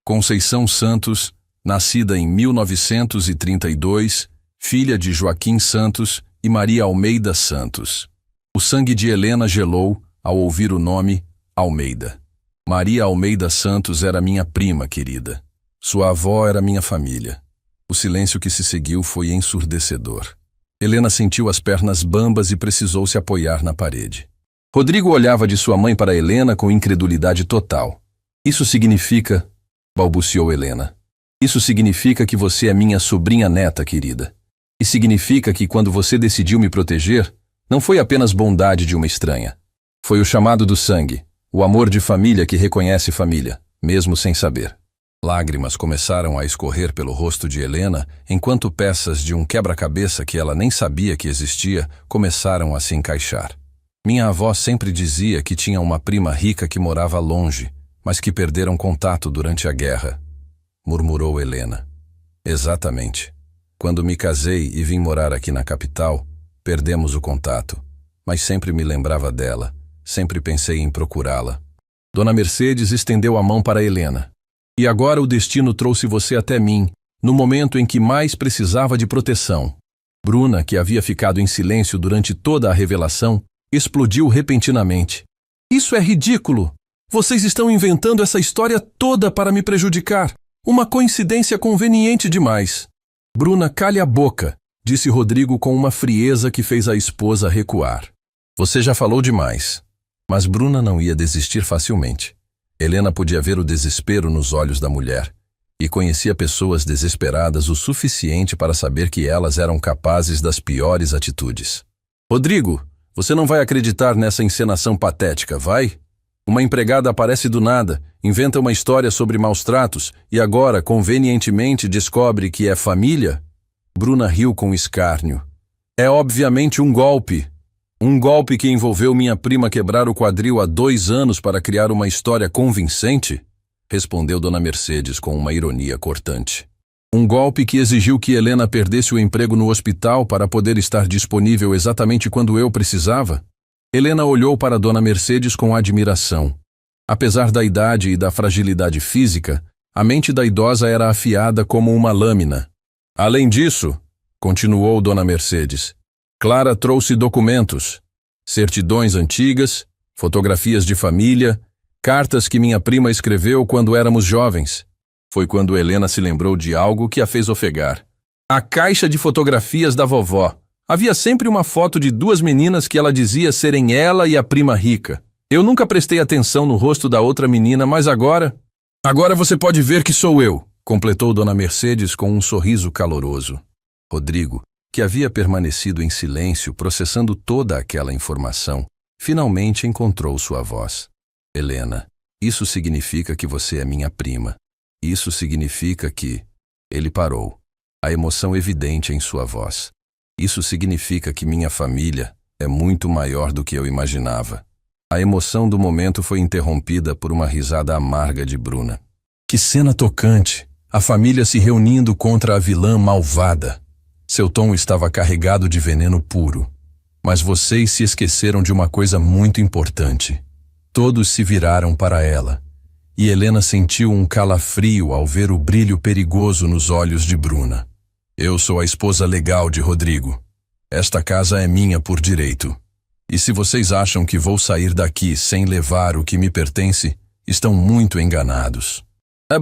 Conceição Santos, nascida em 1932, filha de Joaquim Santos e Maria Almeida Santos. O sangue de Helena gelou ao ouvir o nome Almeida. Maria Almeida Santos era minha prima querida. Sua avó era minha família. O silêncio que se seguiu foi ensurdecedor. Helena sentiu as pernas bambas e precisou se apoiar na parede. Rodrigo olhava de sua mãe para Helena com incredulidade total. Isso significa, balbuciou Helena, isso significa que você é minha sobrinha neta, querida. E significa que quando você decidiu me proteger, não foi apenas bondade de uma estranha. Foi o chamado do sangue, o amor de família que reconhece família, mesmo sem saber. Lágrimas começaram a escorrer pelo rosto de Helena, enquanto peças de um quebra-cabeça que ela nem sabia que existia começaram a se encaixar. Minha avó sempre dizia que tinha uma prima rica que morava longe, mas que perderam contato durante a guerra, murmurou Helena. Exatamente. Quando me casei e vim morar aqui na capital, perdemos o contato, mas sempre me lembrava dela, sempre pensei em procurá-la. Dona Mercedes estendeu a mão para Helena. E agora o destino trouxe você até mim, no momento em que mais precisava de proteção. Bruna, que havia ficado em silêncio durante toda a revelação, explodiu repentinamente. Isso é ridículo! Vocês estão inventando essa história toda para me prejudicar. Uma coincidência conveniente demais. Bruna, cale a boca, disse Rodrigo com uma frieza que fez a esposa recuar. Você já falou demais. Mas Bruna não ia desistir facilmente. Helena podia ver o desespero nos olhos da mulher e conhecia pessoas desesperadas o suficiente para saber que elas eram capazes das piores atitudes. Rodrigo, você não vai acreditar nessa encenação patética, vai? Uma empregada aparece do nada, inventa uma história sobre maus tratos e agora, convenientemente, descobre que é família? Bruna riu com escárnio. É obviamente um golpe. Um golpe que envolveu minha prima quebrar o quadril há 2 anos para criar uma história convincente? Respondeu Dona Mercedes com uma ironia cortante. Um golpe que exigiu que Helena perdesse o emprego no hospital para poder estar disponível exatamente quando eu precisava? Helena olhou para Dona Mercedes com admiração. Apesar da idade e da fragilidade física, a mente da idosa era afiada como uma lâmina. Além disso, continuou Dona Mercedes, Clara trouxe documentos, certidões antigas, fotografias de família, cartas que minha prima escreveu quando éramos jovens. Foi quando Helena se lembrou de algo que a fez ofegar. A caixa de fotografias da vovó. Havia sempre uma foto de 2 meninas que ela dizia serem ela e a prima rica. Eu nunca prestei atenção no rosto da outra menina, mas agora... Agora você pode ver que sou eu, completou Dona Mercedes com um sorriso caloroso. Rodrigo, que havia permanecido em silêncio processando toda aquela informação, finalmente encontrou sua voz. Helena, isso significa que você é minha prima. Isso significa que... Ele parou, a emoção evidente em sua voz. Isso significa que minha família é muito maior do que eu imaginava. A emoção do momento foi interrompida por uma risada amarga de Bruna. Que cena tocante! A família se reunindo contra a vilã malvada. Seu tom estava carregado de veneno puro. Mas vocês se esqueceram de uma coisa muito importante. Todos se viraram para ela, e Helena sentiu um calafrio ao ver o brilho perigoso nos olhos de Bruna. Eu sou a esposa legal de Rodrigo. Esta casa é minha por direito. E se vocês acham que vou sair daqui sem levar o que me pertence, estão muito enganados.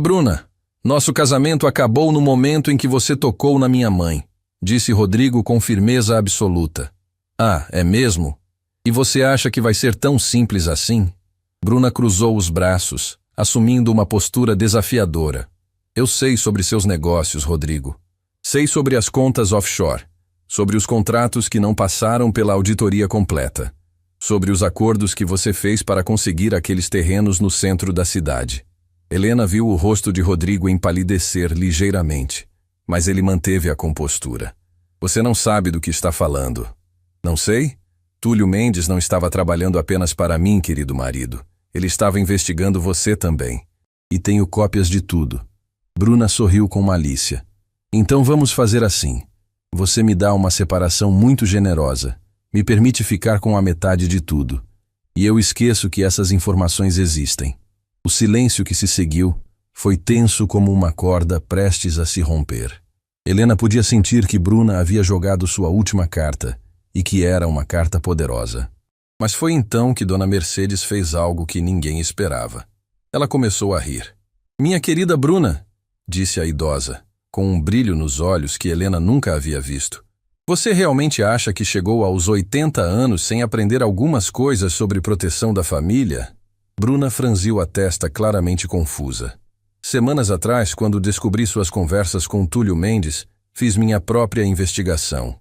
Bruna, nosso casamento acabou no momento em que você tocou na minha mãe, disse Rodrigo com firmeza absoluta. Ah, é mesmo? E você acha que vai ser tão simples assim? Bruna cruzou os braços, assumindo uma postura desafiadora. Eu sei sobre seus negócios, Rodrigo. Sei sobre as contas offshore, sobre os contratos que não passaram pela auditoria completa, sobre os acordos que você fez para conseguir aqueles terrenos no centro da cidade. Helena viu o rosto de Rodrigo empalidecer ligeiramente, mas ele manteve a compostura. Você não sabe do que está falando. Não sei? Túlio Mendes não estava trabalhando apenas para mim, querido marido. Ele estava investigando você também. E tenho cópias de tudo. Bruna sorriu com malícia. Então vamos fazer assim. Você me dá uma separação muito generosa. Me permite ficar com a metade de tudo. E eu esqueço que essas informações existem. O silêncio que se seguiu foi tenso como uma corda prestes a se romper. Helena podia sentir que Bruna havia jogado sua última carta, e que era uma carta poderosa. Mas foi então que Dona Mercedes fez algo que ninguém esperava. Ela começou a rir. Minha querida Bruna, disse a idosa, com um brilho nos olhos que Helena nunca havia visto. Você realmente acha que chegou aos 80 anos sem aprender algumas coisas sobre proteção da família? Bruna franziu a testa claramente confusa. Semanas atrás, quando descobri suas conversas com Túlio Mendes, fiz minha própria investigação.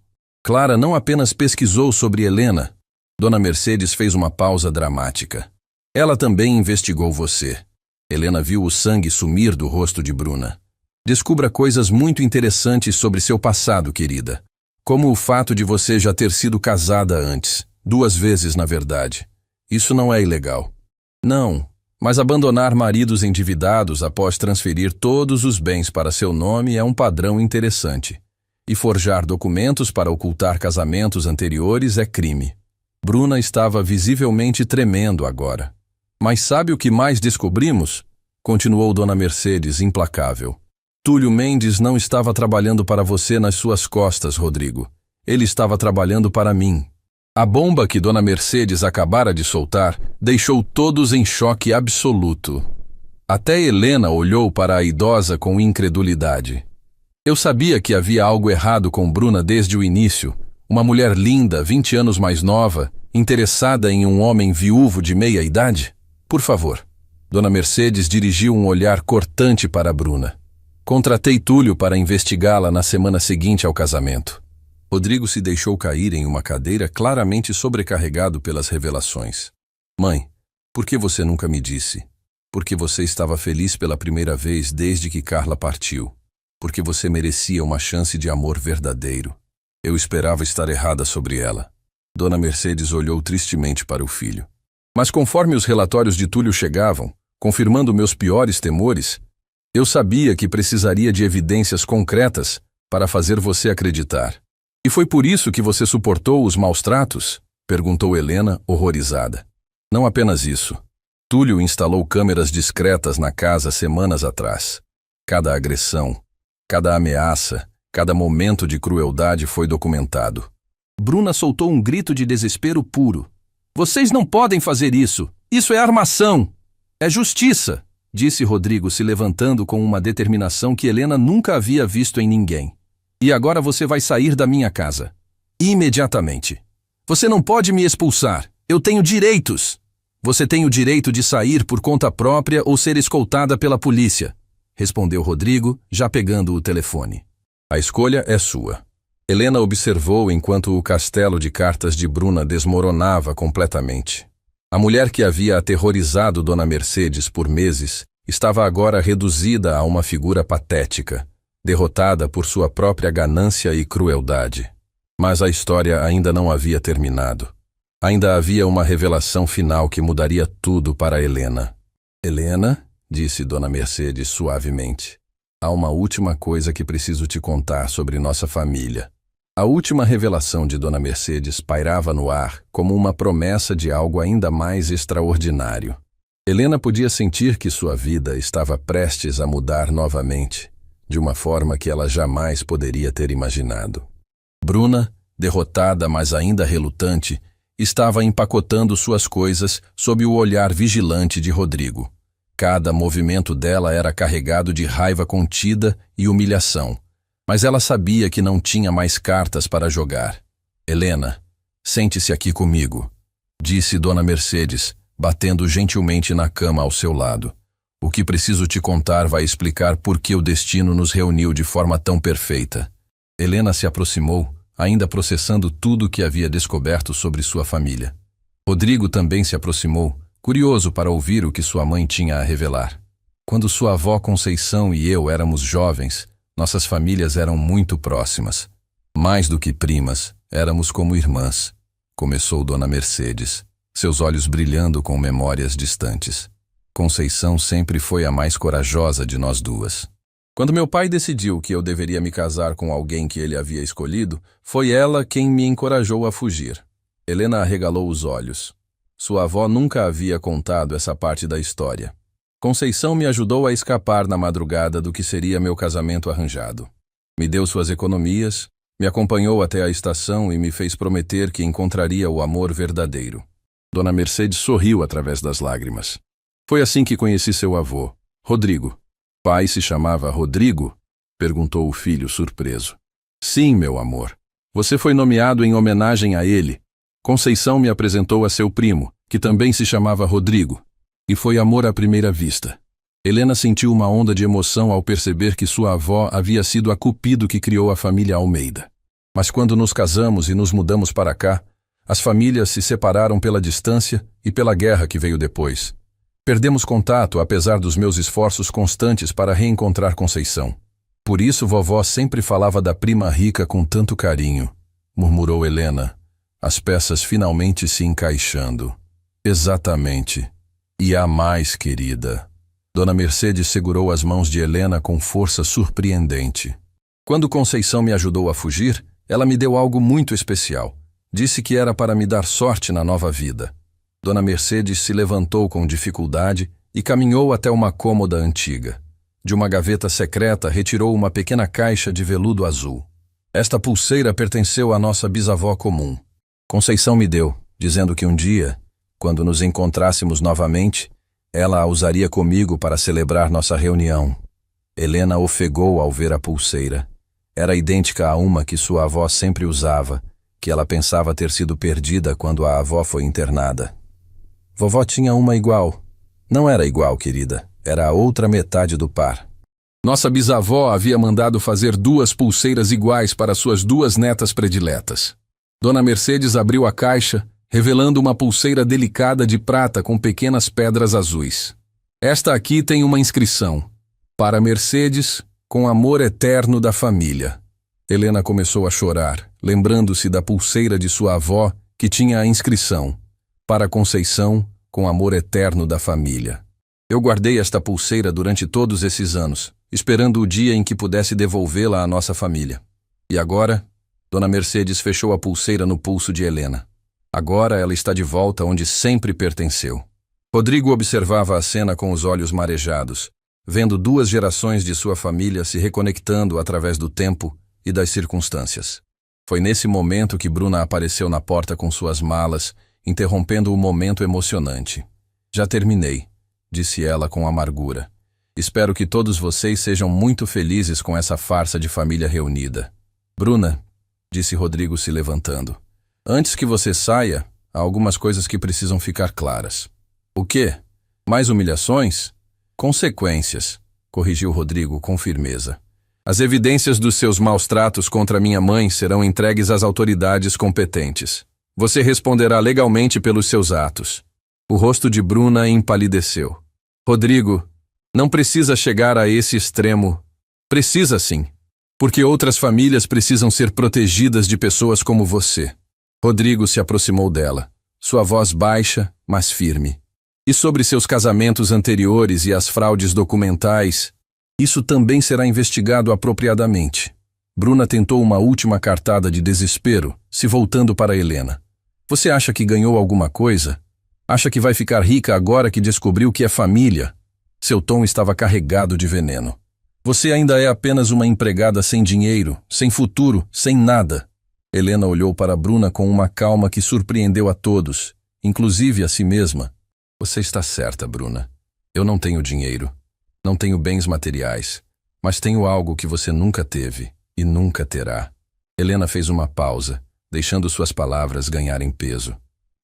Clara não apenas pesquisou sobre Helena. Dona Mercedes fez uma pausa dramática. Ela também investigou você. Helena viu o sangue sumir do rosto de Bruna. Descubra coisas muito interessantes sobre seu passado, querida. Como o fato de você já ter sido casada antes. 2 vezes, na verdade. Isso não é ilegal. Não, mas abandonar maridos endividados após transferir todos os bens para seu nome é um padrão interessante. E forjar documentos para ocultar casamentos anteriores é crime. Bruna estava visivelmente tremendo agora. Mas sabe o que mais descobrimos? Continuou Dona Mercedes, implacável. Túlio Mendes não estava trabalhando para você nas suas costas, Rodrigo. Ele estava trabalhando para mim. A bomba que Dona Mercedes acabara de soltar deixou todos em choque absoluto. Até Helena olhou para a idosa com incredulidade. Eu sabia que havia algo errado com Bruna desde o início. Uma mulher linda, 20 anos mais nova, interessada em um homem viúvo de meia idade? Por favor. Dona Mercedes dirigiu um olhar cortante para Bruna. Contratei Túlio para investigá-la na semana seguinte ao casamento. Rodrigo se deixou cair em uma cadeira claramente sobrecarregado pelas revelações. Mãe, por que você nunca me disse? Porque você estava feliz pela primeira vez desde que Carla partiu. Porque você merecia uma chance de amor verdadeiro. Eu esperava estar errada sobre ela. Dona Mercedes olhou tristemente para o filho. Mas conforme os relatórios de Túlio chegavam, confirmando meus piores temores, eu sabia que precisaria de evidências concretas para fazer você acreditar. E foi por isso que você suportou os maus tratos? Perguntou Helena, horrorizada. Não apenas isso. Túlio instalou câmeras discretas na casa semanas atrás. Cada agressão, cada ameaça, cada momento de crueldade foi documentado. Bruna soltou um grito de desespero puro. Vocês não podem fazer isso! Isso é armação! É justiça! Disse Rodrigo se levantando com uma determinação que Helena nunca havia visto em ninguém. E agora você vai sair da minha casa. Imediatamente. Você não pode me expulsar. Eu tenho direitos. Você tem o direito de sair por conta própria ou ser escoltada pela polícia, respondeu Rodrigo, já pegando o telefone. A escolha é sua. Helena observou enquanto o castelo de cartas de Bruna desmoronava completamente. A mulher que havia aterrorizado Dona Mercedes por meses estava agora reduzida a uma figura patética, derrotada por sua própria ganância e crueldade. Mas a história ainda não havia terminado. Ainda havia uma revelação final que mudaria tudo para Helena. Helena, disse Dona Mercedes suavemente, há uma última coisa que preciso te contar sobre nossa família. A última revelação de Dona Mercedes pairava no ar como uma promessa de algo ainda mais extraordinário. Helena podia sentir que sua vida estava prestes a mudar novamente, de uma forma que ela jamais poderia ter imaginado. Bruna, derrotada, mas ainda relutante, estava empacotando suas coisas sob o olhar vigilante de Rodrigo. Cada movimento dela era carregado de raiva contida e humilhação, mas ela sabia que não tinha mais cartas para jogar. Helena, sente-se aqui comigo, disse Dona Mercedes, batendo gentilmente na cama ao seu lado. O que preciso te contar vai explicar por que o destino nos reuniu de forma tão perfeita. Helena se aproximou, ainda processando tudo o que havia descoberto sobre sua família. Rodrigo também se aproximou, curioso para ouvir o que sua mãe tinha a revelar. Quando sua avó Conceição e eu éramos jovens, nossas famílias eram muito próximas. Mais do que primas, éramos como irmãs, começou Dona Mercedes, seus olhos brilhando com memórias distantes. Conceição sempre foi a mais corajosa de nós duas. Quando meu pai decidiu que eu deveria me casar com alguém que ele havia escolhido, foi ela quem me encorajou a fugir. Helena arregalou os olhos. Sua avó nunca havia contado essa parte da história. Conceição me ajudou a escapar na madrugada do que seria meu casamento arranjado. Me deu suas economias, me acompanhou até a estação e me fez prometer que encontraria o amor verdadeiro. Dona Mercedes sorriu através das lágrimas. Foi assim que conheci seu avô, Rodrigo. Pai se chamava Rodrigo? Perguntou o filho surpreso. Sim, meu amor. Você foi nomeado em homenagem a ele. Conceição me apresentou a seu primo, que também se chamava Rodrigo. E foi amor à primeira vista. Helena sentiu uma onda de emoção ao perceber que sua avó havia sido a cupido que criou a família Almeida. Mas quando nos casamos e nos mudamos para cá, as famílias se separaram pela distância e pela guerra que veio depois. Perdemos contato apesar dos meus esforços constantes para reencontrar Conceição. Por isso vovó sempre falava da prima rica com tanto carinho, murmurou Helena, as peças finalmente se encaixando. Exatamente. E há mais, querida. Dona Mercedes segurou as mãos de Helena com força surpreendente. Quando Conceição me ajudou a fugir, ela me deu algo muito especial. Disse que era para me dar sorte na nova vida. Dona Mercedes se levantou com dificuldade e caminhou até uma cômoda antiga. De uma gaveta secreta retirou uma pequena caixa de veludo azul. Esta pulseira pertenceu à nossa bisavó comum. Conceição me deu, dizendo que um dia, quando nos encontrássemos novamente, ela a usaria comigo para celebrar nossa reunião. Helena ofegou ao ver a pulseira. Era idêntica a uma que sua avó sempre usava, que ela pensava ter sido perdida quando a avó foi internada. Vovó tinha uma igual. Não era igual, querida. Era a outra metade do par. Nossa bisavó havia mandado fazer 2 pulseiras iguais para suas 2 netas prediletas. Dona Mercedes abriu a caixa, revelando uma pulseira delicada de prata com pequenas pedras azuis. Esta aqui tem uma inscrição. Para Mercedes, com amor eterno da família. Helena começou a chorar, lembrando-se da pulseira de sua avó, que tinha a inscrição. Para Conceição, com amor eterno da família. Eu guardei esta pulseira durante todos esses anos, esperando o dia em que pudesse devolvê-la à nossa família. E agora, Dona Mercedes fechou a pulseira no pulso de Helena. Agora ela está de volta onde sempre pertenceu. Rodrigo observava a cena com os olhos marejados, vendo 2 gerações de sua família se reconectando através do tempo e das circunstâncias. Foi nesse momento que Bruna apareceu na porta com suas malas, interrompendo o momento emocionante. Já terminei, disse ela com amargura. Espero que todos vocês sejam muito felizes com essa farsa de família reunida. Bruna, disse Rodrigo se levantando. Antes que você saia, há algumas coisas que precisam ficar claras. O quê? Mais humilhações? Consequências, corrigiu Rodrigo com firmeza. As evidências dos seus maus tratos contra minha mãe serão entregues às autoridades competentes. Você responderá legalmente pelos seus atos. O rosto de Bruna empalideceu. Rodrigo, não precisa chegar a esse extremo. Precisa sim, porque outras famílias precisam ser protegidas de pessoas como você. Rodrigo se aproximou dela, sua voz baixa, mas firme. E sobre seus casamentos anteriores e as fraudes documentais, isso também será investigado apropriadamente. Bruna tentou uma última cartada de desespero, se voltando para Helena. Você acha que ganhou alguma coisa? Acha que vai ficar rica agora que descobriu que é família? Seu tom estava carregado de veneno. Você ainda é apenas uma empregada sem dinheiro, sem futuro, sem nada. Helena olhou para Bruna com uma calma que surpreendeu a todos, inclusive a si mesma. Você está certa, Bruna. Eu não tenho dinheiro. Não tenho bens materiais. Mas tenho algo que você nunca teve e nunca terá. Helena fez uma pausa, deixando suas palavras ganharem peso.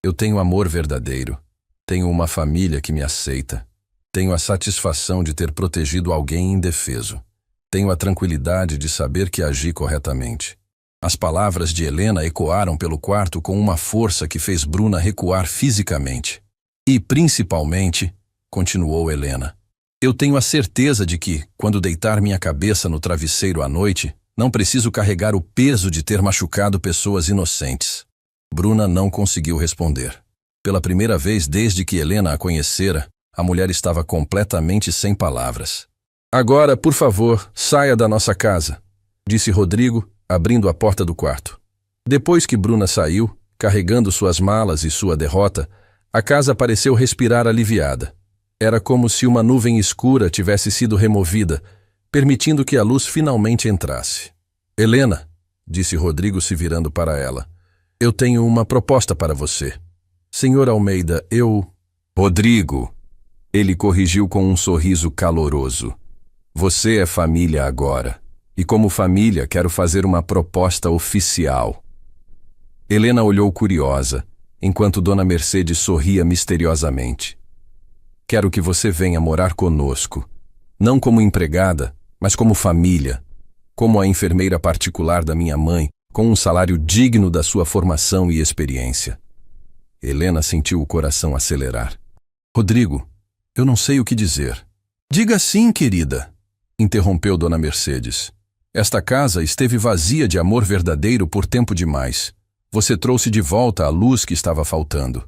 Eu tenho amor verdadeiro. Tenho uma família que me aceita. Tenho a satisfação de ter protegido alguém indefeso. Tenho a tranquilidade de saber que agi corretamente. As palavras de Helena ecoaram pelo quarto com uma força que fez Bruna recuar fisicamente. E, principalmente, continuou Helena, eu tenho a certeza de que, quando deitar minha cabeça no travesseiro à noite, não preciso carregar o peso de ter machucado pessoas inocentes. Bruna não conseguiu responder. Pela primeira vez desde que Helena a conhecera, a mulher estava completamente sem palavras. Agora, por favor, saia da nossa casa, disse Rodrigo, abrindo a porta do quarto. Depois que Bruna saiu, carregando suas malas e sua derrota, a casa pareceu respirar aliviada. Era como se uma nuvem escura tivesse sido removida, permitindo que a luz finalmente entrasse. Helena, disse Rodrigo se virando para ela, eu tenho uma proposta para você. Senhor Almeida, Rodrigo, ele corrigiu com um sorriso caloroso. Você é família agora, e como família quero fazer uma proposta oficial. Helena olhou curiosa, enquanto Dona Mercedes sorria misteriosamente. Quero que você venha morar conosco, não como empregada, mas como família, como a enfermeira particular da minha mãe, com um salário digno da sua formação e experiência. Helena sentiu o coração acelerar. Rodrigo, eu não sei o que dizer. Diga sim, querida, interrompeu Dona Mercedes. Esta casa esteve vazia de amor verdadeiro por tempo demais. Você trouxe de volta a luz que estava faltando.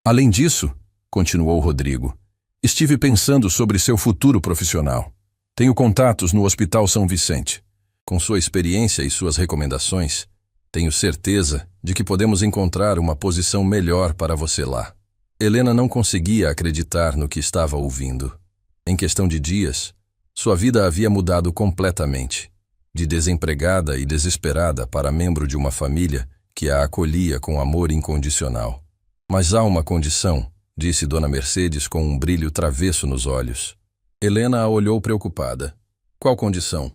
Além disso, continuou Rodrigo, estive pensando sobre seu futuro profissional. Tenho contatos no Hospital São Vicente. Com sua experiência e suas recomendações, tenho certeza de que podemos encontrar uma posição melhor para você lá. Helena não conseguia acreditar no que estava ouvindo. Em questão de dias, sua vida havia mudado completamente. De desempregada e desesperada para membro de uma família que a acolhia com amor incondicional. Mas há uma condição, disse Dona Mercedes com um brilho travesso nos olhos. Helena a olhou preocupada. Qual condição?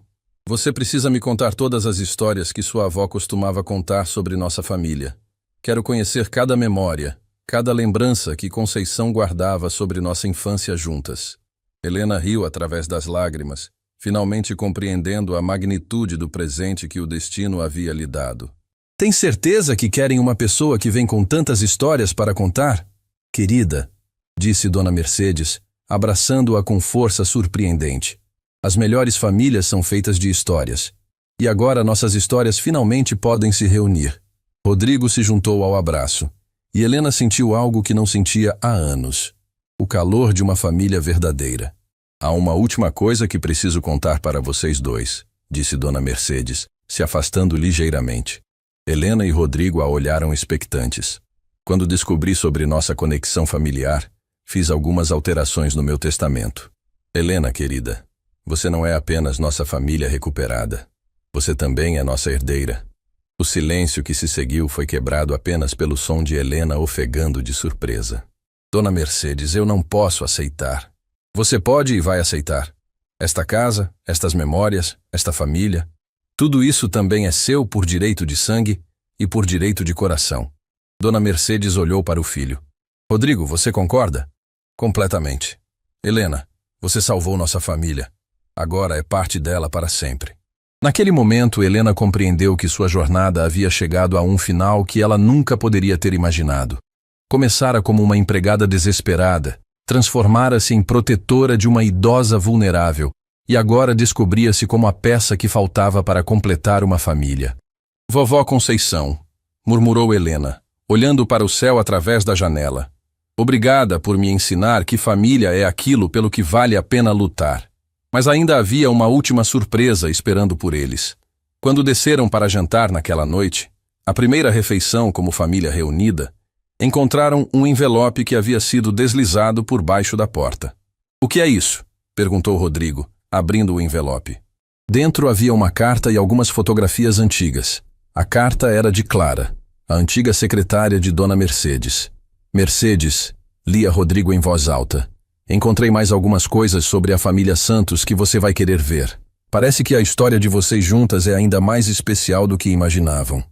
Você precisa me contar todas as histórias que sua avó costumava contar sobre nossa família. Quero conhecer cada memória, cada lembrança que Conceição guardava sobre nossa infância juntas. Helena riu através das lágrimas, finalmente compreendendo a magnitude do presente que o destino havia lhe dado. Tem certeza que querem uma pessoa que vem com tantas histórias para contar? Querida, disse Dona Mercedes, abraçando-a com força surpreendente. As melhores famílias são feitas de histórias. E agora nossas histórias finalmente podem se reunir. Rodrigo se juntou ao abraço. E Helena sentiu algo que não sentia há anos. O calor de uma família verdadeira. Há uma última coisa que preciso contar para vocês dois, disse Dona Mercedes, se afastando ligeiramente. Helena e Rodrigo a olharam expectantes. Quando descobri sobre nossa conexão familiar, fiz algumas alterações no meu testamento. Helena, querida, você não é apenas nossa família recuperada. Você também é nossa herdeira. O silêncio que se seguiu foi quebrado apenas pelo som de Helena ofegando de surpresa. Dona Mercedes, eu não posso aceitar. Você pode e vai aceitar. Esta casa, estas memórias, esta família, tudo isso também é seu por direito de sangue e por direito de coração. Dona Mercedes olhou para o filho. Rodrigo, você concorda? Completamente. Helena, você salvou nossa família. Agora é parte dela para sempre. Naquele momento, Helena compreendeu que sua jornada havia chegado a um final que ela nunca poderia ter imaginado. Começara como uma empregada desesperada, transformara-se em protetora de uma idosa vulnerável e agora descobria-se como a peça que faltava para completar uma família. Vovó Conceição, murmurou Helena, olhando para o céu através da janela. Obrigada por me ensinar que família é aquilo pelo que vale a pena lutar. Mas ainda havia uma última surpresa esperando por eles. Quando desceram para jantar naquela noite, a primeira refeição como família reunida, encontraram um envelope que havia sido deslizado por baixo da porta. "O que é isso?" perguntou Rodrigo, abrindo o envelope. Dentro havia uma carta e algumas fotografias antigas. A carta era de Clara, a antiga secretária de Dona Mercedes. "Mercedes", lia Rodrigo em voz alta, "encontrei mais algumas coisas sobre a família Santos que você vai querer ver. Parece que a história de vocês juntas é ainda mais especial do que imaginavam."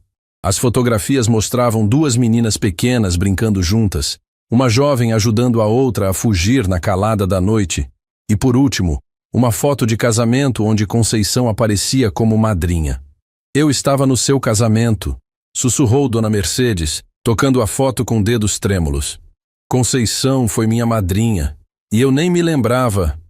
As fotografias mostravam duas meninas pequenas brincando juntas, uma jovem ajudando a outra a fugir na calada da noite, e por último, uma foto de casamento onde Conceição aparecia como madrinha. "Eu estava no seu casamento", sussurrou Dona Mercedes, tocando a foto com dedos trêmulos. "Conceição foi minha madrinha, e eu nem me lembrava."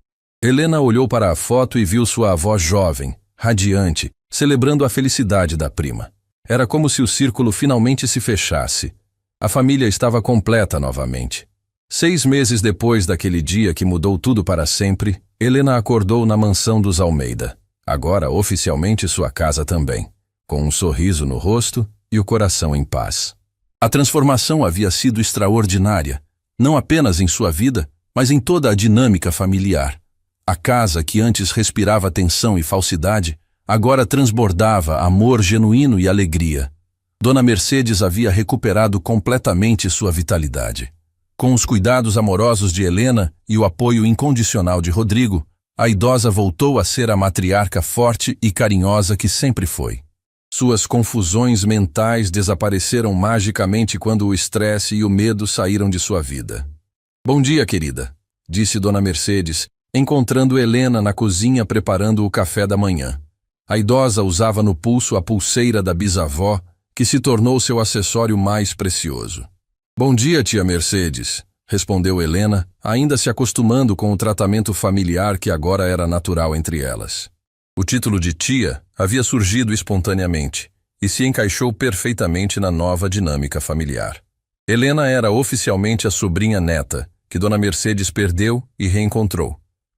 Helena olhou para a foto e viu sua avó jovem, radiante, celebrando a felicidade da prima. Era como se o círculo finalmente se fechasse. A família estava completa novamente. 6 meses depois daquele dia que mudou tudo para sempre, Helena acordou na mansão dos Almeida, agora oficialmente sua casa também, com um sorriso no rosto e o coração em paz. A transformação havia sido extraordinária, não apenas em sua vida, mas em toda a dinâmica familiar. A casa que antes respirava tensão e falsidade, agora transbordava amor genuíno e alegria. Dona Mercedes havia recuperado completamente sua vitalidade. Com os cuidados amorosos de Helena e o apoio incondicional de Rodrigo, a idosa voltou a ser a matriarca forte e carinhosa que sempre foi. Suas confusões mentais desapareceram magicamente quando o estresse e o medo saíram de sua vida. "Bom dia, querida", disse Dona Mercedes, encontrando Helena na cozinha preparando o café da manhã. A idosa usava no pulso a pulseira da bisavó, que se tornou seu acessório mais precioso. "Bom dia, tia Mercedes", respondeu Helena, ainda se acostumando com o tratamento familiar que agora era natural entre elas. O título de tia havia surgido espontaneamente e se encaixou perfeitamente na nova dinâmica familiar. Helena era oficialmente a sobrinha neta, que Dona Mercedes perdeu e reencontrou,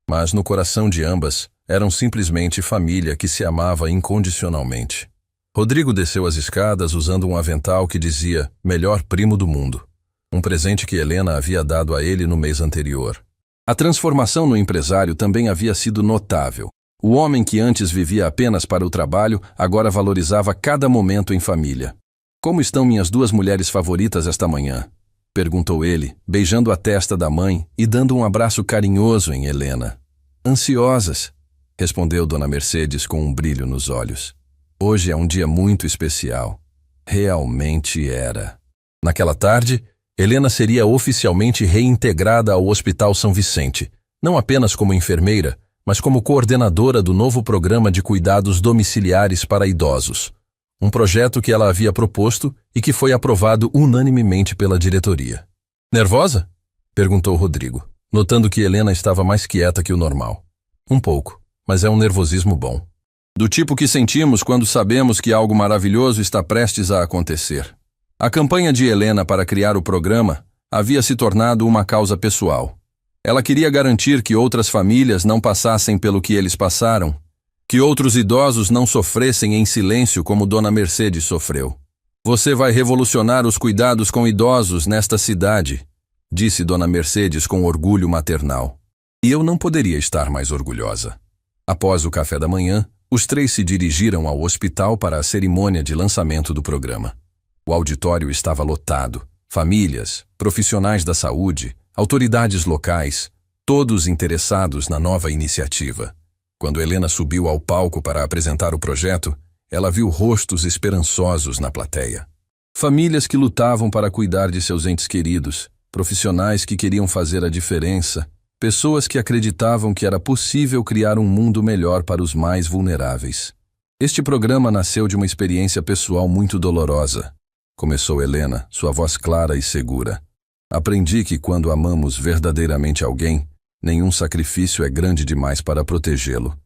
mas no coração de ambas eram simplesmente família que se amava incondicionalmente. Rodrigo desceu as escadas usando um avental que dizia "Melhor primo do mundo", um presente que Helena havia dado a ele no mês anterior. A transformação no empresário também havia sido notável. O homem que antes vivia apenas para o trabalho, agora valorizava cada momento em família. "Como estão minhas duas mulheres favoritas esta manhã?", perguntou ele, beijando a testa da mãe e dando um abraço carinhoso em Helena. "Ansiosas", respondeu Dona Mercedes com um brilho nos olhos. "Hoje é um dia muito especial." Realmente era. Naquela tarde, Helena seria oficialmente reintegrada ao Hospital São Vicente, não apenas como enfermeira, mas como coordenadora do novo programa de cuidados domiciliares para idosos, um projeto que ela havia proposto e que foi aprovado unanimemente pela diretoria. "Nervosa?", perguntou Rodrigo, notando que Helena estava mais quieta que o normal. "Um pouco, mas é um nervosismo bom. Do tipo que sentimos quando sabemos que algo maravilhoso está prestes a acontecer." A campanha de Helena para criar o programa havia se tornado uma causa pessoal. Ela queria garantir que outras famílias não passassem pelo que eles passaram, que outros idosos não sofressem em silêncio como Dona Mercedes sofreu. "Você vai revolucionar os cuidados com idosos nesta cidade", disse Dona Mercedes com orgulho maternal. E eu não poderia estar mais orgulhosa. Após o café da manhã, os 3 se dirigiram ao hospital para a cerimônia de lançamento do programa. O auditório estava lotado. Famílias, profissionais da saúde, autoridades locais, todos interessados na nova iniciativa. Quando Helena subiu ao palco para apresentar o projeto, ela viu rostos esperançosos na plateia. Famílias que lutavam para cuidar de seus entes queridos, profissionais que queriam fazer a diferença, pessoas que acreditavam que era possível criar um mundo melhor para os mais vulneráveis. Este programa nasceu de uma experiência pessoal muito dolorosa. Começou Helena, sua voz clara e segura. "Aprendi que quando amamos verdadeiramente alguém, nenhum sacrifício é grande demais para protegê-lo.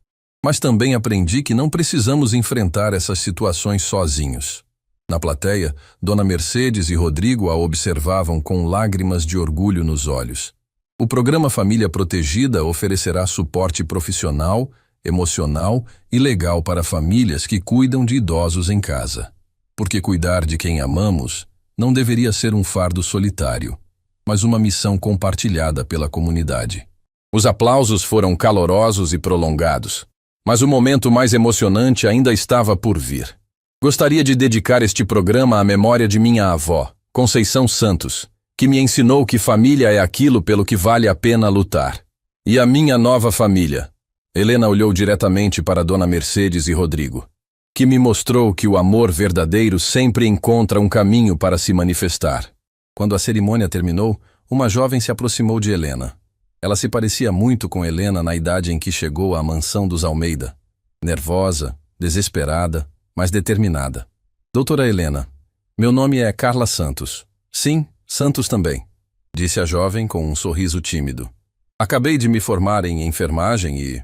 Mas também aprendi que não precisamos enfrentar essas situações sozinhos." Na plateia, Dona Mercedes e Rodrigo a observavam com lágrimas de orgulho nos olhos. O programa Família Protegida oferecerá suporte profissional, emocional e legal para famílias que cuidam de idosos em casa. Porque cuidar de quem amamos não deveria ser um fardo solitário, mas uma missão compartilhada pela comunidade. Os aplausos foram calorosos e prolongados, mas o momento mais emocionante ainda estava por vir. Gostaria de dedicar este programa à memória de minha avó, Conceição Santos, que me ensinou que família é aquilo pelo que vale a pena lutar. E a minha nova família. Helena olhou diretamente para Dona Mercedes e Rodrigo, que me mostrou que o amor verdadeiro sempre encontra um caminho para se manifestar. Quando a cerimônia terminou, uma jovem se aproximou de Helena. Ela se parecia muito com Helena na idade em que chegou à mansão dos Almeida. Nervosa, desesperada, mas determinada. Doutora Helena, meu nome é Carla Santos. Sim, Santos também, disse a jovem com um sorriso tímido. Acabei de me formar em enfermagem e...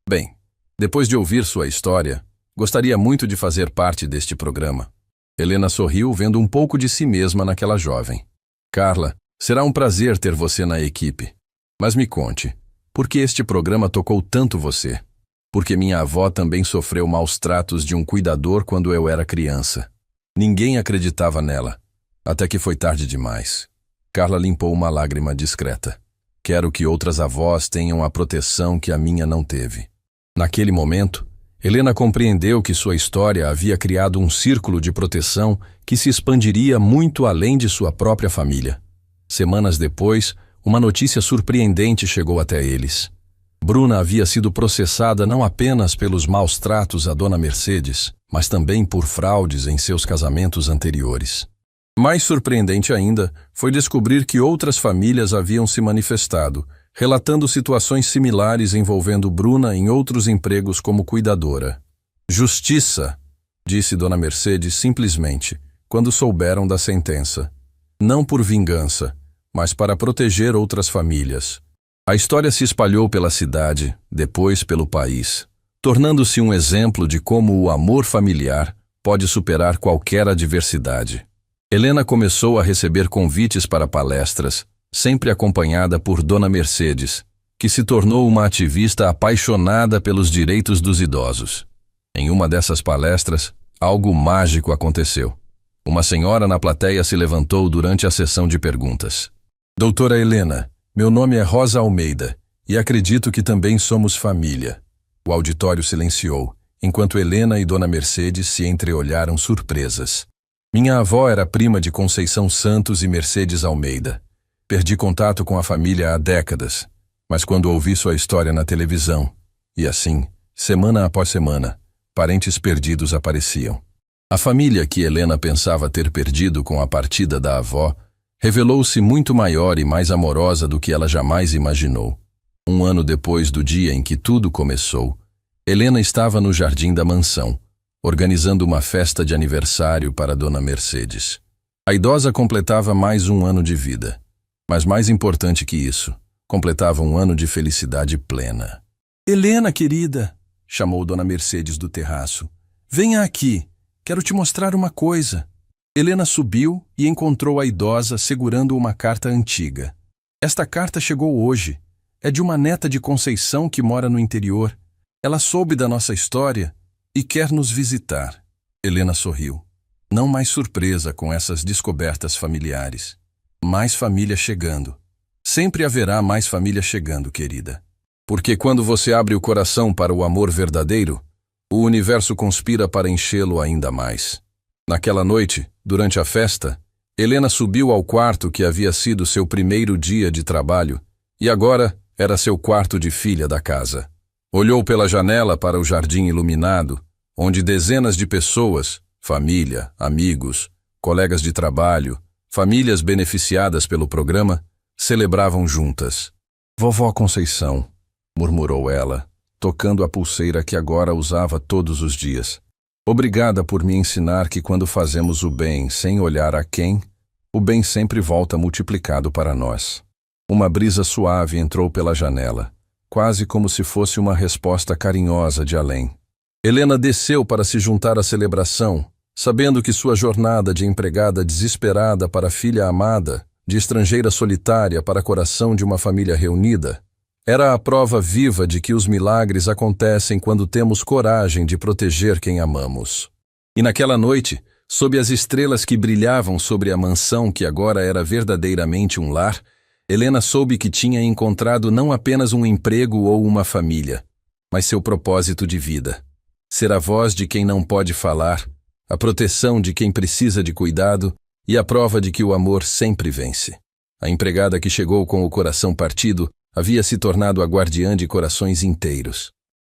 Bem, depois de ouvir sua história, gostaria muito de fazer parte deste programa. Helena sorriu, vendo um pouco de si mesma naquela jovem. Carla, será um prazer ter você na equipe. Mas me conte, por que este programa tocou tanto você? Porque minha avó também sofreu maus tratos de um cuidador quando eu era criança. Ninguém acreditava nela, até que foi tarde demais. Carla limpou uma lágrima discreta. Quero que outras avós tenham a proteção que a minha não teve. Naquele momento, Helena compreendeu que sua história havia criado um círculo de proteção que se expandiria muito além de sua própria família. Semanas depois, uma notícia surpreendente chegou até eles. Bruna havia sido processada não apenas pelos maus tratos a Dona Mercedes, mas também por fraudes em seus casamentos anteriores. Mais surpreendente ainda foi descobrir que outras famílias haviam se manifestado, relatando situações similares envolvendo Bruna em outros empregos como cuidadora. Justiça, disse Dona Mercedes simplesmente, quando souberam da sentença. Não por vingança, mas para proteger outras famílias. A história se espalhou pela cidade, depois pelo país, tornando-se um exemplo de como o amor familiar pode superar qualquer adversidade. Helena começou a receber convites para palestras, sempre acompanhada por Dona Mercedes, que se tornou uma ativista apaixonada pelos direitos dos idosos. Em uma dessas palestras, algo mágico aconteceu. Uma senhora na plateia se levantou durante a sessão de perguntas. Doutora Helena, meu nome é Rosa Almeida e acredito que também somos família. O auditório silenciou, enquanto Helena e Dona Mercedes se entreolharam surpresas. Minha avó era prima de Conceição Santos e Mercedes Almeida. Perdi contato com a família há décadas, mas quando ouvi sua história na televisão, e assim, semana após semana, parentes perdidos apareciam. A família que Helena pensava ter perdido com a partida da avó revelou-se muito maior e mais amorosa do que ela jamais imaginou. Um ano depois do dia em que tudo começou, Helena estava no jardim da mansão, organizando uma festa de aniversário para Dona Mercedes. A idosa completava mais um ano de vida. Mas mais importante que isso, completava um ano de felicidade plena. Helena, querida, chamou Dona Mercedes do terraço. Venha aqui, quero te mostrar uma coisa. Helena subiu e encontrou a idosa segurando uma carta antiga. Esta carta chegou hoje. É de uma neta de Conceição que mora no interior. Ela soube da nossa história e quer nos visitar. Helena sorriu. Não mais surpresa com essas descobertas familiares. Mais família chegando. Sempre haverá mais família chegando, querida. Porque quando você abre o coração para o amor verdadeiro, o universo conspira para enchê-lo ainda mais. Naquela noite, durante a festa, Helena subiu ao quarto que havia sido seu primeiro dia de trabalho e agora era seu quarto de filha da casa. Olhou pela janela para o jardim iluminado, onde dezenas de pessoas, família, amigos, colegas de trabalho, famílias beneficiadas pelo programa, celebravam juntas. Vovó Conceição, murmurou ela, tocando a pulseira que agora usava todos os dias. Obrigada por me ensinar que quando fazemos o bem sem olhar a quem, o bem sempre volta multiplicado para nós. Uma brisa suave entrou pela janela, quase como se fosse uma resposta carinhosa de além. Helena desceu para se juntar à celebração, sabendo que sua jornada de empregada desesperada para filha amada, de estrangeira solitária para coração de uma família reunida, Era a prova viva de que os milagres acontecem quando temos coragem de proteger quem amamos. E naquela noite, sob as estrelas que brilhavam sobre a mansão que agora era verdadeiramente um lar, Helena soube que tinha encontrado não apenas um emprego ou uma família, mas seu propósito de vida. Ser a voz de quem não pode falar, a proteção de quem precisa de cuidado e a prova de que o amor sempre vence. A empregada que chegou com o coração partido havia se tornado a guardiã de corações inteiros.